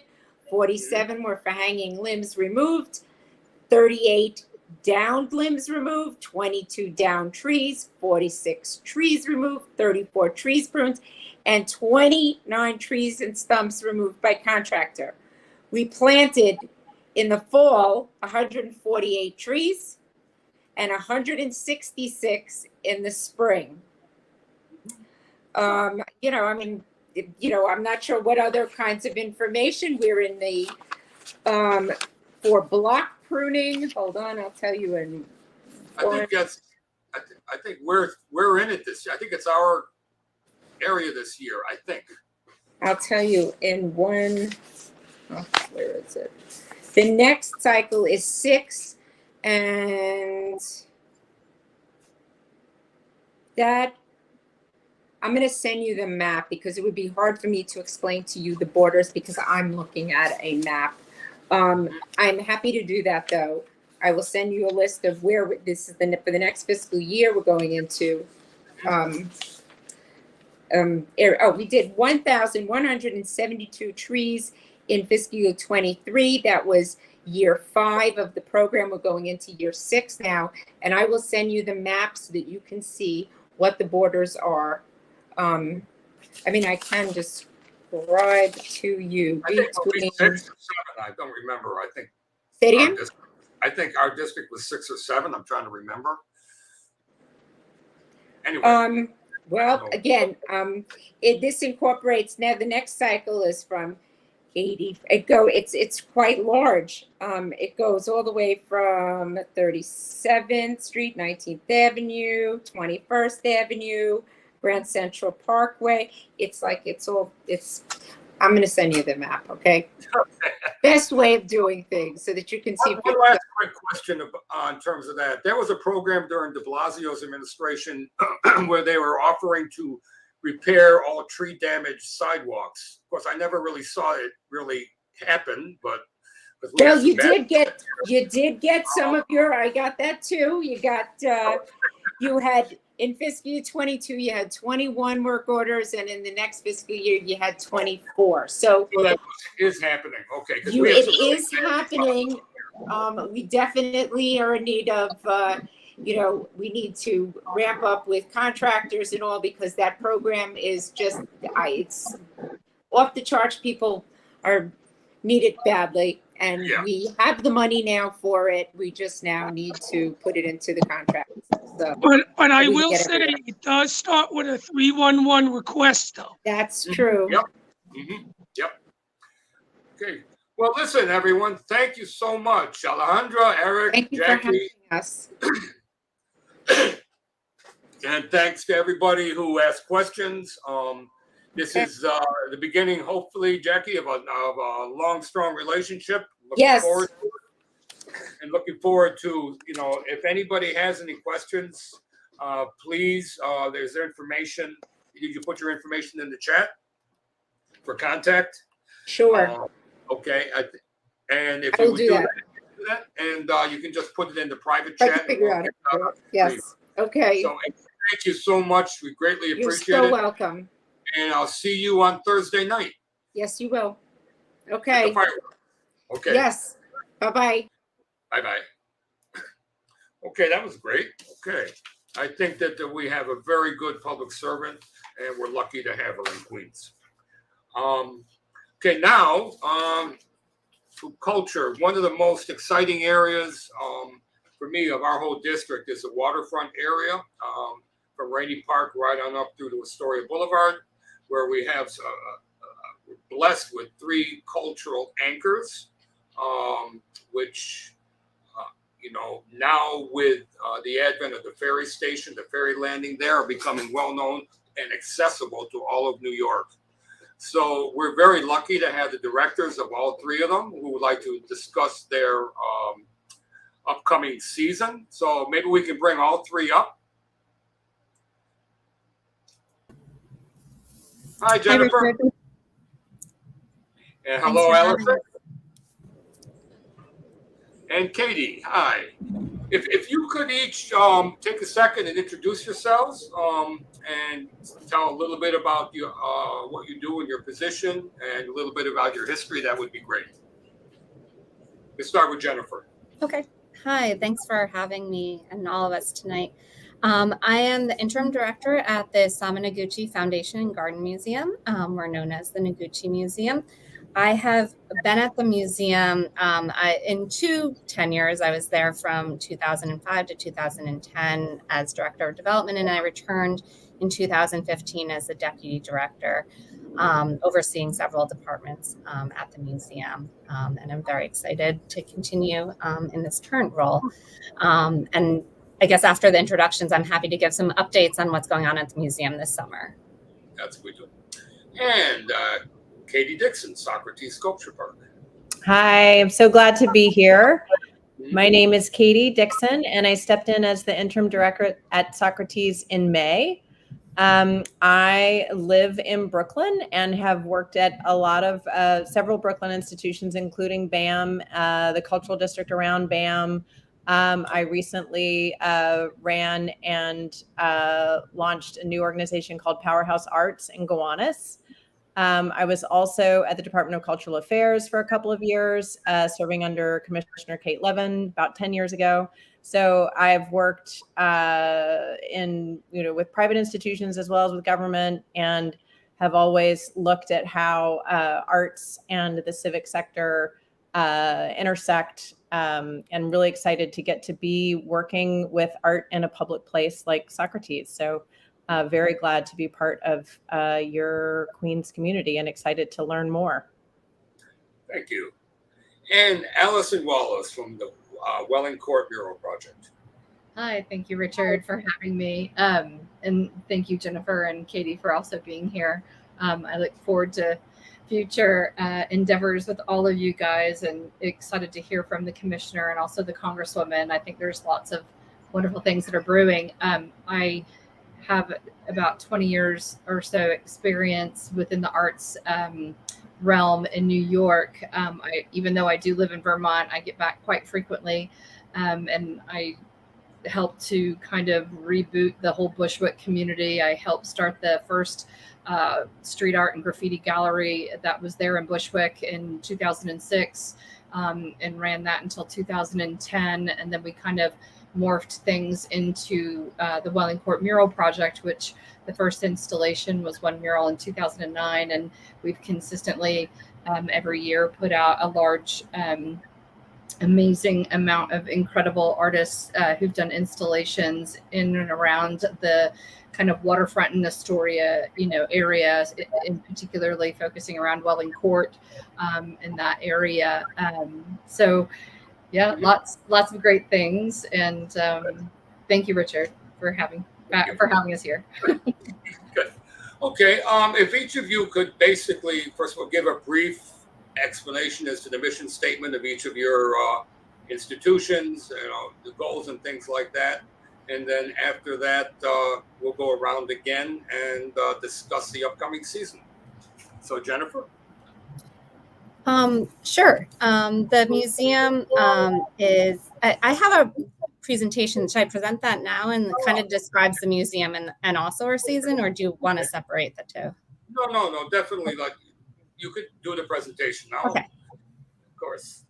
47 were for hanging limbs removed, 38 downed limbs removed, 22 downed trees, 46 trees removed, 34 trees pruned, and 29 trees and stumps removed by contractor. We planted in the fall 148 trees and 166 in the spring. I'm not sure what other kinds of information we're in the for block pruning. Hold on, I'll tell you in. I think we're in it this year. I think it's our area this year. I think. I'll tell you in one. Oh, where is it? The next cycle is 6, and that, I'm going to send you the map because it would be hard for me to explain to you the borders because I'm looking at a map. I'm happy to do that though. I will send you a list of where this is for the next fiscal year we're going into. We did 1,172 trees in fiscal year 23. That was year 5 of the program. We're going into year 6 now, and I will send you the map so that you can see what the borders are. I mean, I can describe to you I think it'll be between. 6 or 7. I don't remember. Say it again? I think our district was 6 or 7. I'm trying to remember. Anyway. Well, again, this incorporates, now the next cycle is from 80, it's quite large. It goes all the way from 37th Street, 19th Avenue, 21st Avenue, Grand Central Parkway. I'm going to send you the map, okay? Best way of doing things so that you can see. One last quick question in terms of that. There was a program during de Blasio's administration where they were offering to repair all tree damaged sidewalks. Of course, I never really saw it really happen, but. Well, you did get some of your, I got that too. You got, you had, in fiscal year 22, you had 21 work orders, and in the next fiscal year, you had 24. So that is happening. Okay. It is happening. We definitely are in need of, we need to ramp up with contractors and all because that program is just, it's off the charts. People need it badly. And we have the money now for it. We just now need to put it into the contract. So, but I will say it does start with a 311 request, though. That's true. Yep. Mm-hmm. Yep. Okay. Well, listen, everyone. Thank you so much, Alejandra, Eric, Thank you Jackie. for having us. And thanks to everybody who asked questions. This is the beginning, hopefully, Jackie, of a long, strong relationship. Yes. Looking forward to, if anybody has any questions, please, there's their information. Did you put your information in the chat for contact? Sure. Okay. And if I you will would do that, and you can just put it in the private chat. Figure out yes. Okay. So thank you so much. We greatly appreciate it. You're so welcome. And I'll see you on Thursday night. Yes, you will. Okay. Okay. Yes. Bye-bye. Bye-bye. Okay, that was great. Okay. I think that we have a very good public servant, and we're lucky to have her in Queens. Okay, now, to culture. One of the most exciting areas for me of our whole district is the waterfront area, from Rainey Park right on up through to Astoria Boulevard, where we have we're blessed with 3 cultural anchors, which, now with the advent of the ferry station, the ferry landing there are becoming well-known and accessible to all of New York. So we're very lucky to have the directors of all 3 of them who would like to discuss their upcoming season. So maybe we can bring all 3 up. Hi, Jennifer. And hello, Allison. And Katie, hi. If you could each take a second and introduce yourselves and tell a little bit about what you do in your position and a little bit about your history, that would be great. Let's start with Jennifer. Okay. Hi, thanks for having me and all of us tonight. I am the interim director at the Noguchi Foundation and Garden Museum. We're known as the Noguchi Museum. I have been at the museum in 2 tenures. I was there from 2005 to 2010 as director of development, and I returned in 2015 as the deputy director, overseeing several departments at the museum. And I'm very excited to continue in this current role. And I guess after the introductions, I'm happy to give some updates on what's going on at the museum this summer. That's what we do. And Katie Dixon, Socrates Sculpture Park. Hi, I'm so glad to be here. My name is Katie Dixon, and I stepped in as the interim director at Socrates in May. I live in Brooklyn and have worked at a lot of several Brooklyn institutions, including BAM, the cultural district around BAM. I recently ran and launched a new organization called Powerhouse Arts in Gowanus. I was also at the Department of Cultural Affairs for a couple of years, serving under Commissioner Kate Levin about 10 years ago. So I've worked with private institutions as well as with government, and have always looked at how arts and the civic sector intersect, and really excited to get to be working with art in a public place like Socrates. So very glad to be part of your Queens community and excited to learn more. Thank you. And Allison Wallace from the Welling Court Mural Project. Hi, thank you, Richard, for having me. And thank you, Jennifer and Katie, for also being here. I look forward to future endeavors with all of you guys, and excited to hear from the commissioner and also the congresswoman. I think there's lots of wonderful things that are brewing. I have about 20 years or so experience within the arts realm in New York. Even though I do live in Vermont, I get back quite frequently, and I helped to kind of reboot the whole Bushwick community. I helped start the first street art and graffiti gallery that was there in Bushwick in 2006, and ran that until 2010. And then we kind of morphed things into the Welling Court Mural Project, which the first installation was one mural in 2009. And we've consistently every year put out a large, amazing amount of incredible artists who've done installations in and around the kind of waterfront and Astoria, area, in particularly focusing around Welling Court in that area. So yeah, lots of great things. And thank you, Richard, for having us here. Good. Okay. If each of you could basically, first of all, give a brief explanation as to the mission statement of each of your institutions, the goals and things like that. And then after that, we'll go around again and discuss the upcoming season. So Jennifer? Sure. The museum I have a presentation. Should I present that now, and it kind of describes the museum and also our season, or do you want to separate the two? No, definitely. Like, you could do the presentation now. Okay. Of course.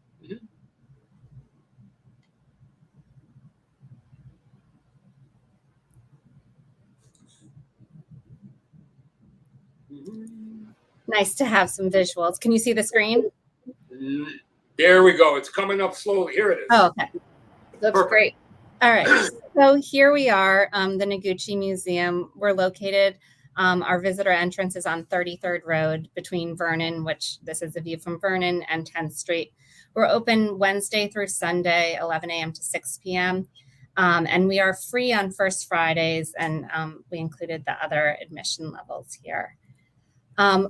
Mm-hmm. Nice to have some visuals. Can you see the screen? There we go. It's coming up slowly. Here it is. Oh, okay. Looks Perfect. great. All right. So here we are, the Noguchi Museum. We're located, our visitor entrance is on 33rd Road between Vernon, which this is a view from Vernon, and 10th Street. We're open Wednesday through Sunday, 11 a.m. to 6 p.m. And we are free on first Fridays, and we included the other admission levels here.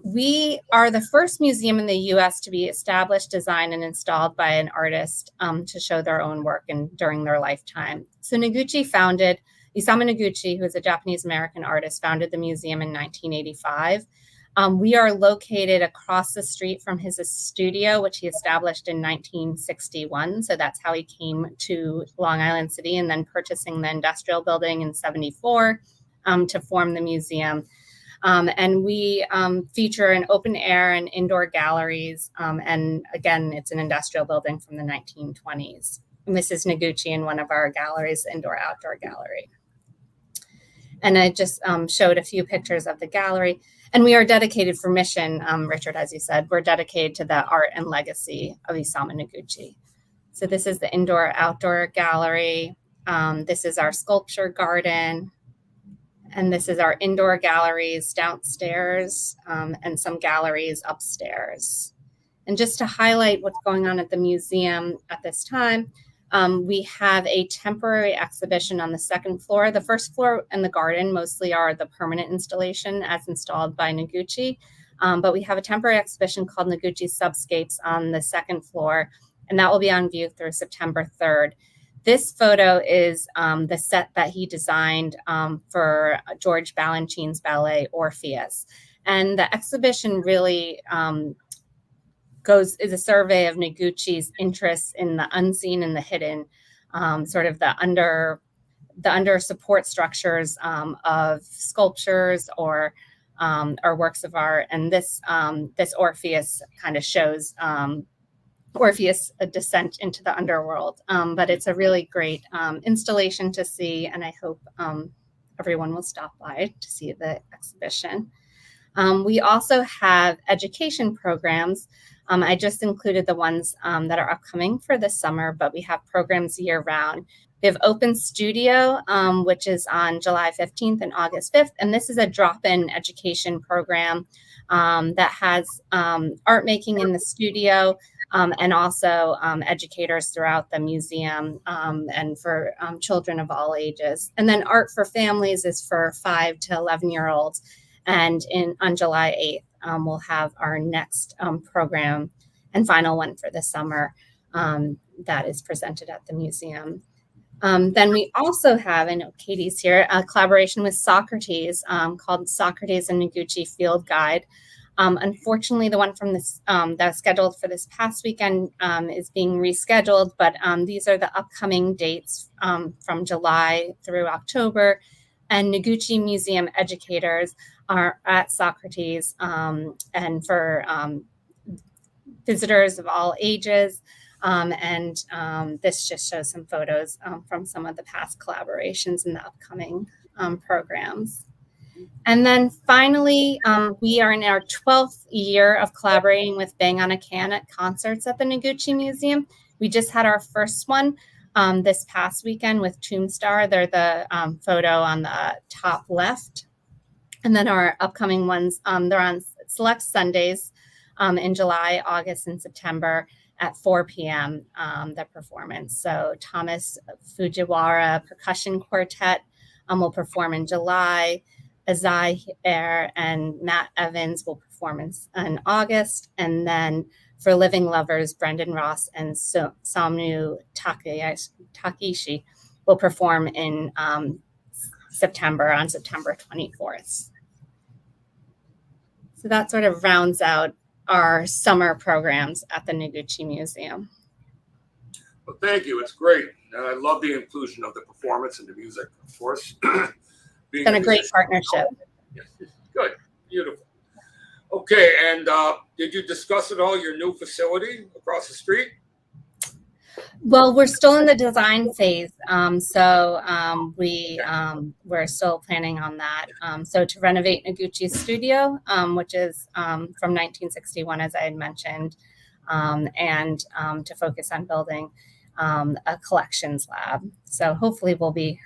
We are the first museum in the U.S. to be established, designed, and installed by an artist to show their own work during their lifetime. So Noguchi founded, Isamu Noguchi, who is a Japanese-American artist, founded the museum in 1985. We are located across the street from his studio, which he established in 1961. So that's how he came to Long Island City, and then purchasing the industrial building in 74 to form the museum. And we feature an open air and indoor galleries. And again, it's an industrial building from the 1920s. And this is Noguchi in one of our galleries, indoor-outdoor gallery. And I just showed a few pictures of the gallery. And we are dedicated for mission, Richard, as you said, we're dedicated to the art and legacy of Isamu Noguchi. So this is the indoor-outdoor gallery. This is our sculpture garden. And this is our indoor galleries downstairs, and some galleries upstairs. And just to highlight what's going on at the museum at this time, we have a temporary exhibition on the second floor. The first floor and the garden mostly are the permanent installation as installed by Noguchi. But we have a temporary exhibition called Noguchi Subscapes on the second floor. and that will be on view through September 3rd. This photo is the set that he designed for George Balanchine's ballet Orpheus. And the exhibition really is a survey of Noguchi's interests in the unseen and the hidden, sort of the under support structures of sculptures or works of art. And this Orpheus kind of shows Orpheus' a descent into the underworld. But it's a really great installation to see, and I hope everyone will stop by to see the exhibition. We also have education programs. I just included the ones that are upcoming for this summer, but we have programs year round. We have Open Studio, which is on July 15th and August 5th. And this is a drop-in education program that has art making in the studio and also educators throughout the museum and for children of all ages. And then Art for Families is for 5 to 11-year-olds. And on July 8th, we'll have our next program and final one for the summer that is presented at the museum. Then we also have, I know Katie's here, a collaboration with Socrates called Socrates and Noguchi Field Guide. Unfortunately, the one from this that was scheduled for this past weekend is being rescheduled, but these are the upcoming dates from July through October. And Noguchi Museum educators are at Socrates and for visitors of all ages. And this just shows some photos from some of the past collaborations in the upcoming programs. And then finally, we are in our 12th year of collaborating with Bang on a Can at concerts at the Noguchi Museum. We just had our first one this past weekend with Tombstar. They're the photo on the top left. And then our upcoming ones, they're on select Sundays in July, August, and September at 4 p.m. The performance. So Thomas Fujiwara Percussion Quartet will perform in July. Azai Air and Matt Evans will perform in August. And then for Living Lovers, Brendan Ross and Samu Takishi will perform in September, on September 24th. So that sort of rounds out our summer programs at the Noguchi Museum. Well, thank you. It's great. And I love the inclusion of the performance and the music, of course. It's been a great partnership. Yes, good. Beautiful. Okay, and did you discuss at all your new facility across the street? Well, we're still in the design phase, so we're still planning on that. So to renovate Noguchi's studio, which is from 1961, as I had mentioned, and to focus on building a collections lab. So hopefully we'll be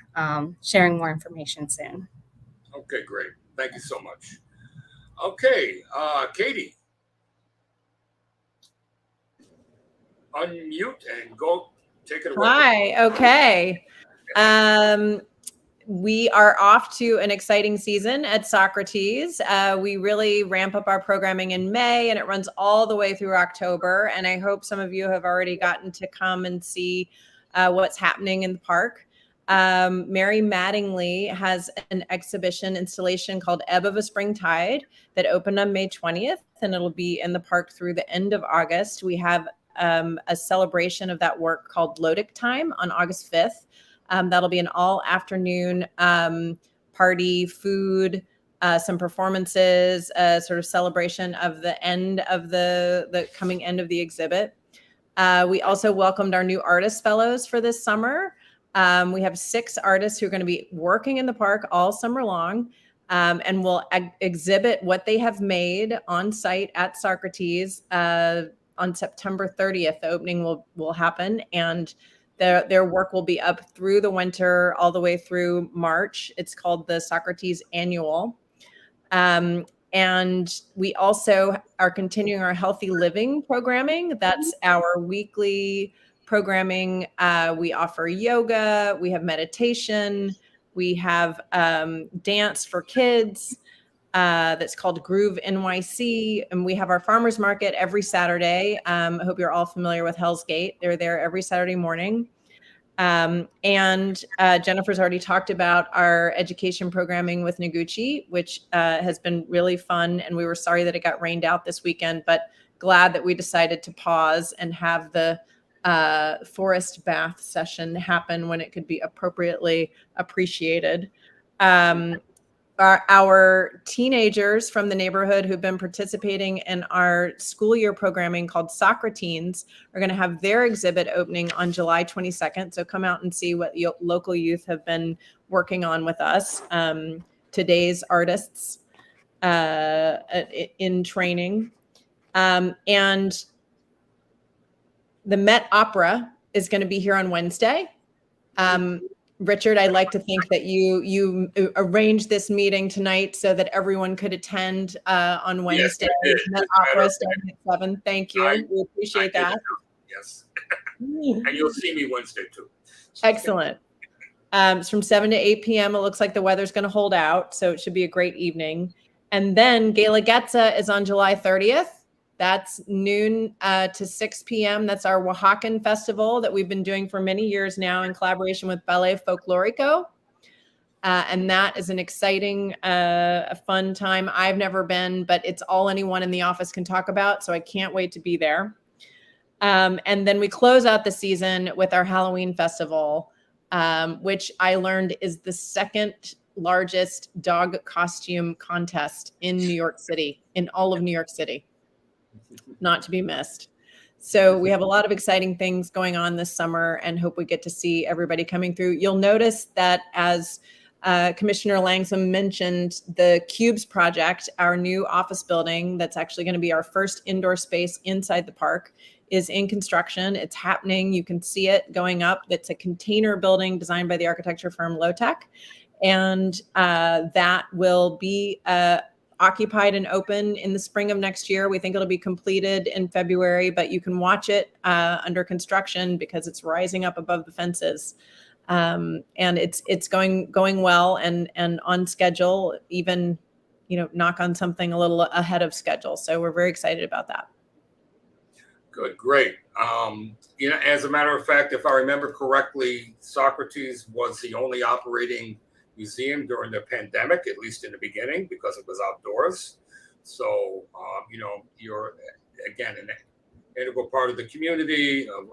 sharing more information soon. Okay, great. Thank you so much. Okay, Katie. Unmute and go take it away. Hi, okay. We are off to an exciting season at Socrates. We really ramp up our programming in May and it runs all the way through October. And I hope some of you have already gotten to come and see what's happening in the park. Mary Mattingly has an exhibition installation called Ebb of a Spring Tide that opened on May 20th, and it'll be in the park through the end of August. We have a celebration of that work called Lodic Time on August 5th. That'll be an all afternoon party, food, some performances, sort of celebration of the end of the coming end of the exhibit. We also welcomed our new artist fellows for this summer. We have 6 artists who are going to be working in the park all summer long and will exhibit what they have made on site at Socrates on September 30th. The opening will happen, and their work will be up through the winter, all the way through March. It's called the Socrates Annual. And we also are continuing our healthy living programming. That's our weekly programming. We offer yoga, we have meditation, we have dance for kids. that's called Groove NYC. And we have our farmers market every Saturday. I hope you're all familiar with Hell's Gate. They're there every Saturday morning. And Jennifer's already talked about our education programming with Noguchi, which has been really fun. And we were sorry that it got rained out this weekend, but glad that we decided to pause and have the forest bath session happen when it could be appropriately appreciated. Our teenagers from the neighborhood who've been participating in our school year programming called Socrates are going to have their exhibit opening on July 22nd. So come out and see what local youth have been working on with us. Today's artists in training. And the Met Opera is going to be here on Wednesday. Richard, I'd like to think that you arranged this meeting tonight so that everyone could attend on Wednesday. Yes, Met Opera starting at 7. Thank you. We appreciate that. Yes. And you'll see me Wednesday too. Excellent. It's from 7 to 8 p.m. It looks like the weather's going to hold out, so it should be a great evening. And then Gala Getza is on July 30th. That's noon to 6 p.m. That's our Oaxacan festival that we've been doing for many years now in collaboration with Ballet Folklorico. And that is an exciting, fun time. I've never been, but it's all anyone in the office can talk about. So I can't wait to be there. And then we close out the season with our Halloween festival, which I learned is the second largest dog costume contest in New York City, in all of New York City. Not to be missed. So we have a lot of exciting things going on this summer and hope we get to see everybody coming through. You'll notice that as Commissioner Langsam mentioned, the Cubes project, our new office building that's actually going to be our first indoor space inside the park, is in construction. It's happening. You can see it going up. It's a container building designed by the architecture firm Lotec. And that will be occupied and open in the spring of next year. We think it'll be completed in February, but you can watch it under construction because it's rising up above the fences. And it's going well and on schedule, even, knock on something a little ahead of schedule. So we're very excited about that. Good, great. As a matter of fact, if I remember correctly, Socrates was the only operating museum during the pandemic, at least in the beginning, because it was outdoors. So, you're, again, an integral part of the community of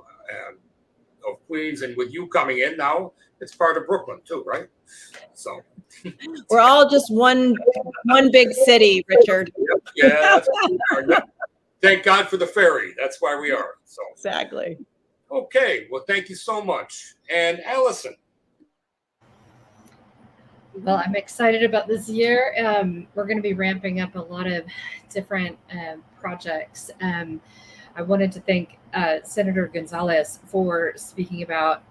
Queens. And with you coming in now, it's part of Brooklyn too, right? So we're all just one big city, Richard. Yeah. Thank God for the ferry. That's why we are. So exactly. Okay. Well, thank you so much. And Allison. Well, I'm excited about this year. We're going to be ramping up a lot of different projects. I wanted to thank Senator Gonzalez for speaking about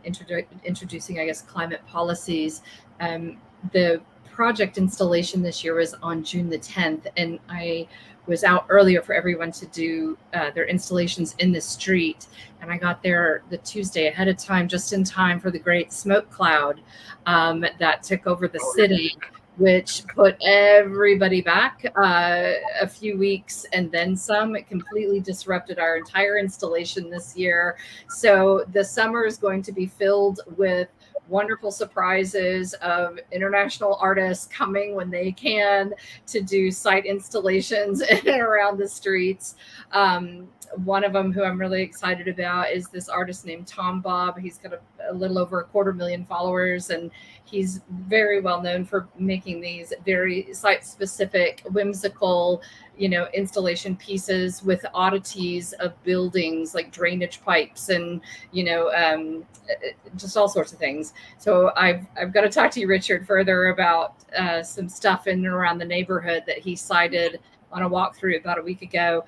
introducing, climate policies. The project installation this year was on June the 10th, and I was out earlier for everyone to do their installations in the street. And I got there the Tuesday ahead of time, just in time for the great smoke cloud that took over the city, which put everybody back a few weeks and then some. It completely disrupted our entire installation this year. So the summer is going to be filled with wonderful surprises of international artists coming when they can to do site installations in and around the streets. One of them who I'm really excited about is this artist named Tom Bob. He's got a little over 250,000 followers, and he's very well known for making these very site-specific, whimsical, installation pieces with oddities of buildings like drainage pipes and, just all sorts of things. So I've got to talk to you, Richard, further about some stuff in and around the neighborhood that he cited on a walkthrough about a week ago.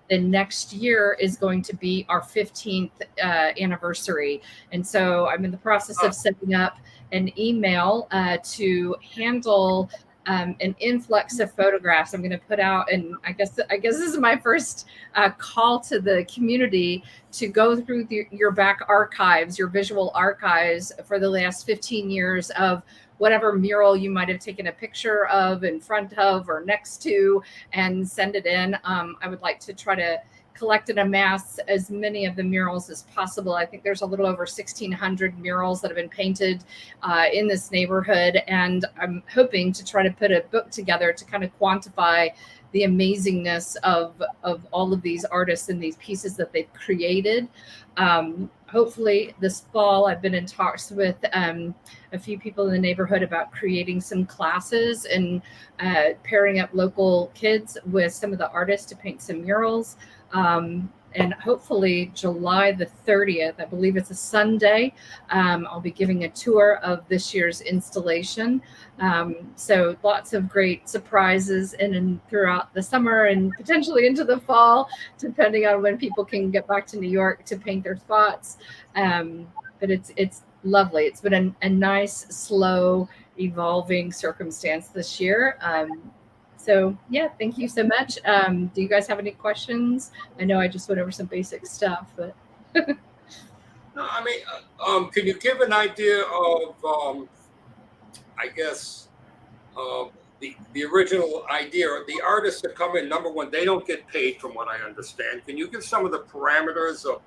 The next year is going to be our 15th anniversary. And so I'm in the process of setting up an email to handle an influx of photographs I'm going to put out. And I guess this is my first call to the community to go through your back archives, your visual archives for the last 15 years of whatever mural you might have taken a picture of, in front of, or next to, and send it in. I would like to try to collect and amass as many of the murals as possible. I think there's a little over 1,600 murals that have been painted in this neighborhood, and I'm hoping to try to put a book together to kind of quantify the amazingness of all of these artists and these pieces that they've created. Hopefully this fall, I've been in talks with a few people in the neighborhood about creating some classes and pairing up local kids with some of the artists to paint some murals. And hopefully July the 30th, I believe it's a Sunday, I'll be giving a tour of this year's installation. So lots of great surprises in and throughout the summer and potentially into the fall, depending on when people can get back to New York to paint their spots. But it's lovely. It's been a nice, slow, evolving circumstance this year. So yeah, thank you so much. Do you guys have any questions? I know I just went over some basic stuff, but. No, I mean, can you give an idea of, I guess, the original idea? The artists that come in, number one, they don't get paid, from what I understand. Can you give some of the parameters of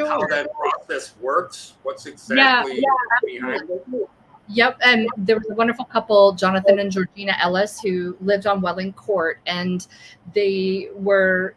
how that process works? What's exactly behind it? Yep, and there was a wonderful couple, Jonathan and Georgina Ellis, who lived on Welling Court, and they were,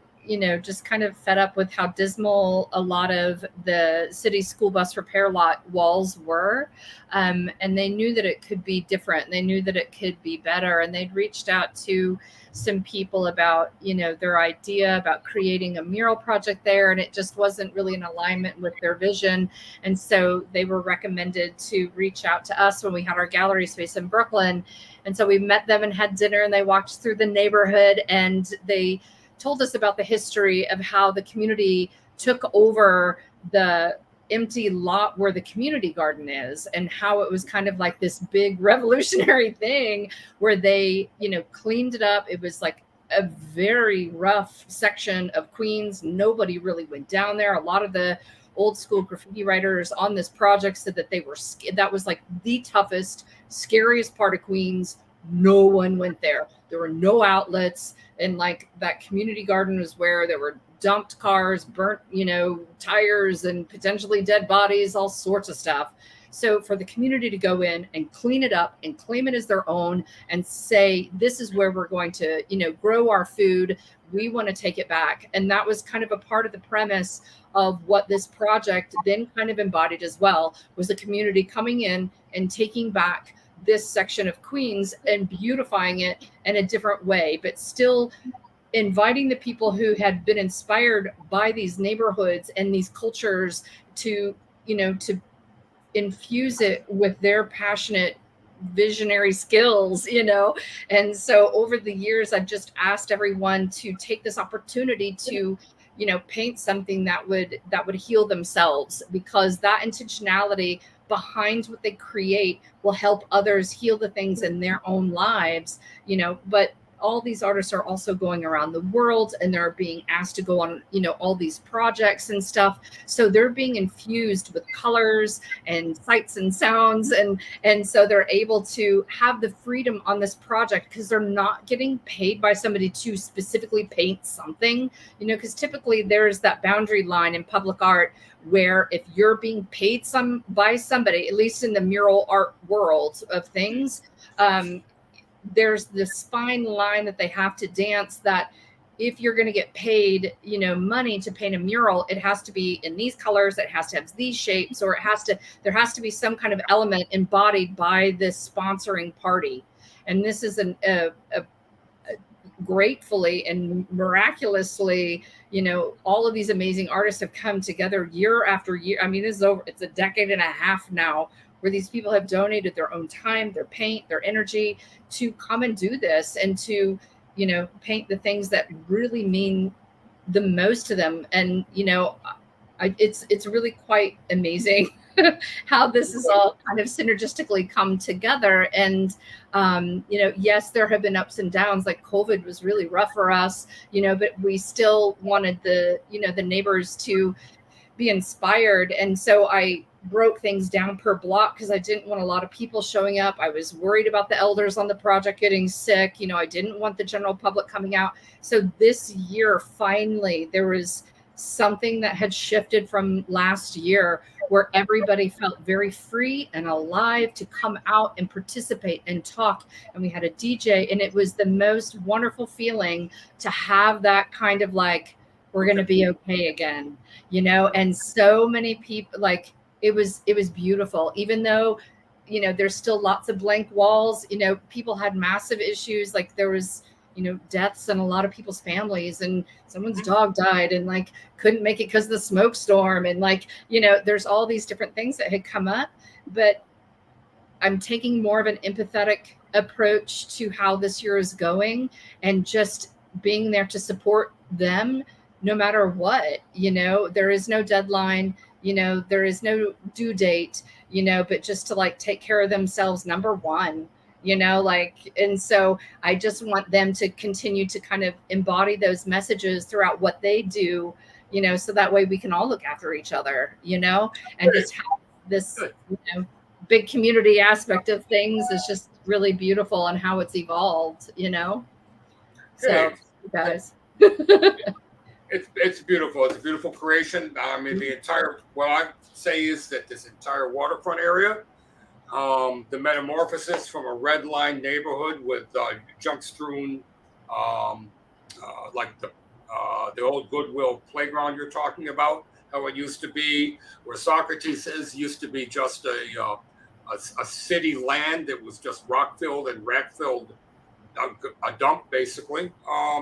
just kind of fed up with how dismal a lot of the city school bus repair lot walls were, and they knew that it could be different. They knew that it could be better, and they'd reached out to some people about, their idea about creating a mural project there, and it just wasn't really in alignment with their vision. And so they were recommended to reach out to us when we had our gallery space in Brooklyn. And so we met them and had dinner, and they walked through the neighborhood, and they told us about the history of how the community took over the empty lot where the community garden is, and how it was kind of like this big revolutionary thing where they, cleaned it up. It was like a very rough section of Queens. Nobody really went down there. A lot of the old school graffiti writers on this project said that that was like the toughest, scariest part of Queens. No one went there. There were no outlets. And like that community garden was where there were dumped cars, burnt, tires, and potentially dead bodies, all sorts of stuff. So for the community to go in and clean it up and claim it as their own and say, this is where we're going to, grow our food. We want to take it back. And that was kind of a part of the premise of what this project then kind of embodied as well, was the community coming in and taking back this section of Queens and beautifying it in a different way, but still inviting the people who had been inspired by these neighborhoods and these cultures to infuse it with their passionate visionary skills, And so over the years, I've just asked everyone to take this opportunity to, paint something that would heal themselves, because that intentionality behind what they create will help others heal the things in their own lives, but all these artists are also going around the world, and they're being asked to go on, all these projects and stuff. So they're being infused with colors and sights and sounds. And so they're able to have the freedom on this project because they're not getting paid by somebody to specifically paint something, because typically there's that boundary line in public art where if you're being paid by somebody, at least in the mural art world of things, there's this fine line that they have to dance, that if you're going to get paid, money to paint a mural, it has to be in these colors, it has to have these shapes, or there has to be some kind of element embodied by this sponsoring party. And this is gratefully and miraculously, all of these amazing artists have come together year after year. I mean, it's a decade and a half now, where these people have donated their own time, their paint, their energy to come and do this, and to, paint the things that really mean the most to them. And, it's really quite amazing how this is all kind of synergistically come together. And, yes, there have been ups and downs, like COVID was really rough for us, but we still wanted the neighbors to be inspired. And so I broke things down per block because I didn't want a lot of people showing up. I was worried about the elders on the project getting sick. You know, I didn't want the general public coming out. So this year, finally, there was something that had shifted from last year where everybody felt very free and alive to come out and participate and talk. And we had a DJ, and it was the most wonderful feeling to have that kind of like, we're going to be okay again, you know? And so many people, like, it was beautiful, even though, you know, there's still lots of blank walls. You know, people had massive issues. Like there was, you know, deaths in a lot of people's families, and someone's dog died and like couldn't make it because of the smoke storm. And like, you know, there's all these different things that had come up, but I'm taking more of an empathetic approach to how this year is going and just being there to support them no matter what. You know, there is no deadline, you know, there is no due date, you know, but just to like take care of themselves, number one, you know, like, and so I just want them to continue to kind of embody those messages throughout what they do, you know, so that way we can all look after each other, you know, and just have this, you know, big community aspect of things is just really beautiful and how it's evolved, you know. So, you guys. It's beautiful. It's a beautiful creation. I mean, the entire, what I say is that this entire waterfront area, the metamorphosis from a red line neighborhood with junk strewn, like the old Goodwill playground you're talking about, how it used to be, where Socrates is, used to be just a city land that was just rock filled and rat filled, a dump basically,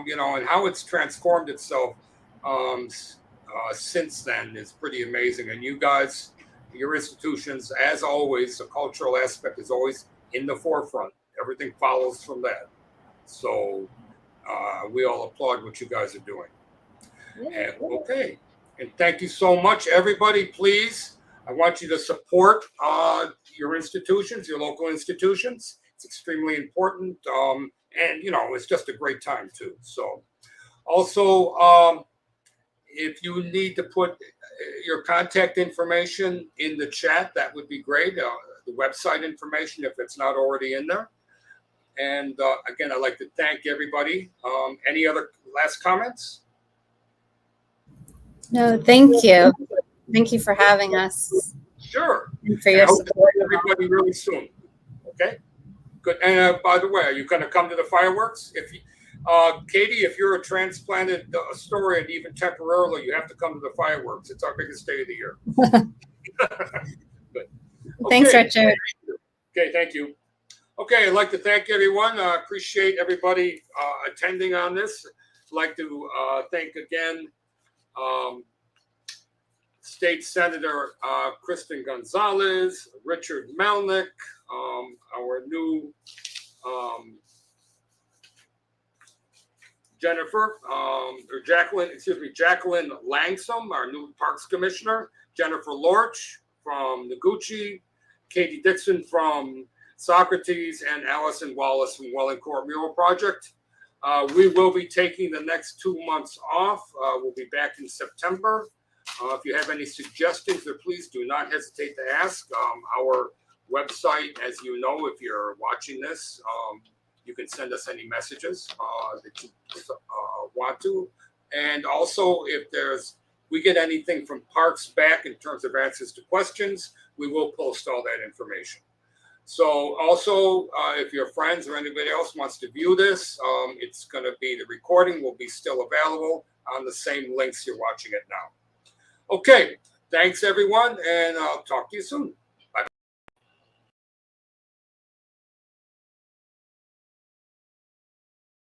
you know, and how it's transformed itself since then is pretty amazing. And you guys, your institutions, as always, the cultural aspect is always in the forefront. Everything follows from that. So we all applaud what you guys are doing. And, okay. And thank you so much, everybody. Please, I want you to support your institutions, your local institutions. It's extremely important. And, you know, it's just a great time, too. So also, if you need to put your contact information in the chat, that would be great. The website information, if it's not already in there. And again, I'd like to thank everybody. Any other last comments? No, thank you. Thank you for having us. Sure. And for your support. Everybody really soon. Okay. Good. And by the way, are you going to come to the fireworks? If you, Katie, if you're a transplanted historian, even temporarily, you have to come to the fireworks. It's our biggest day of the year. Good. Okay. Thanks, Richard. Okay, thank you. Okay, I'd like to thank everyone. I appreciate everybody attending on this. I'd like to thank again State Senator Kristen Gonzalez, Richard Melnick, our new Jacqueline Langsam, our new Parks Commissioner, Jennifer Lorch from Noguchi, Katie Dixon from Socrates, and Allison Wallace from Wellington Mural Project. We will be taking the next 2 months off. We'll be back in September. If you have any suggestions, please do not hesitate to ask. Our website, as you know, if you're watching this, you can send us any messages that you want to. And also, if we get anything from Parks back in terms of answers to questions, we will post all that information. So also, if your friends or anybody else wants to view this, it's going to be, the recording will be still available on the same links you're watching it now. Okay, thanks everyone, and I'll talk to you soon.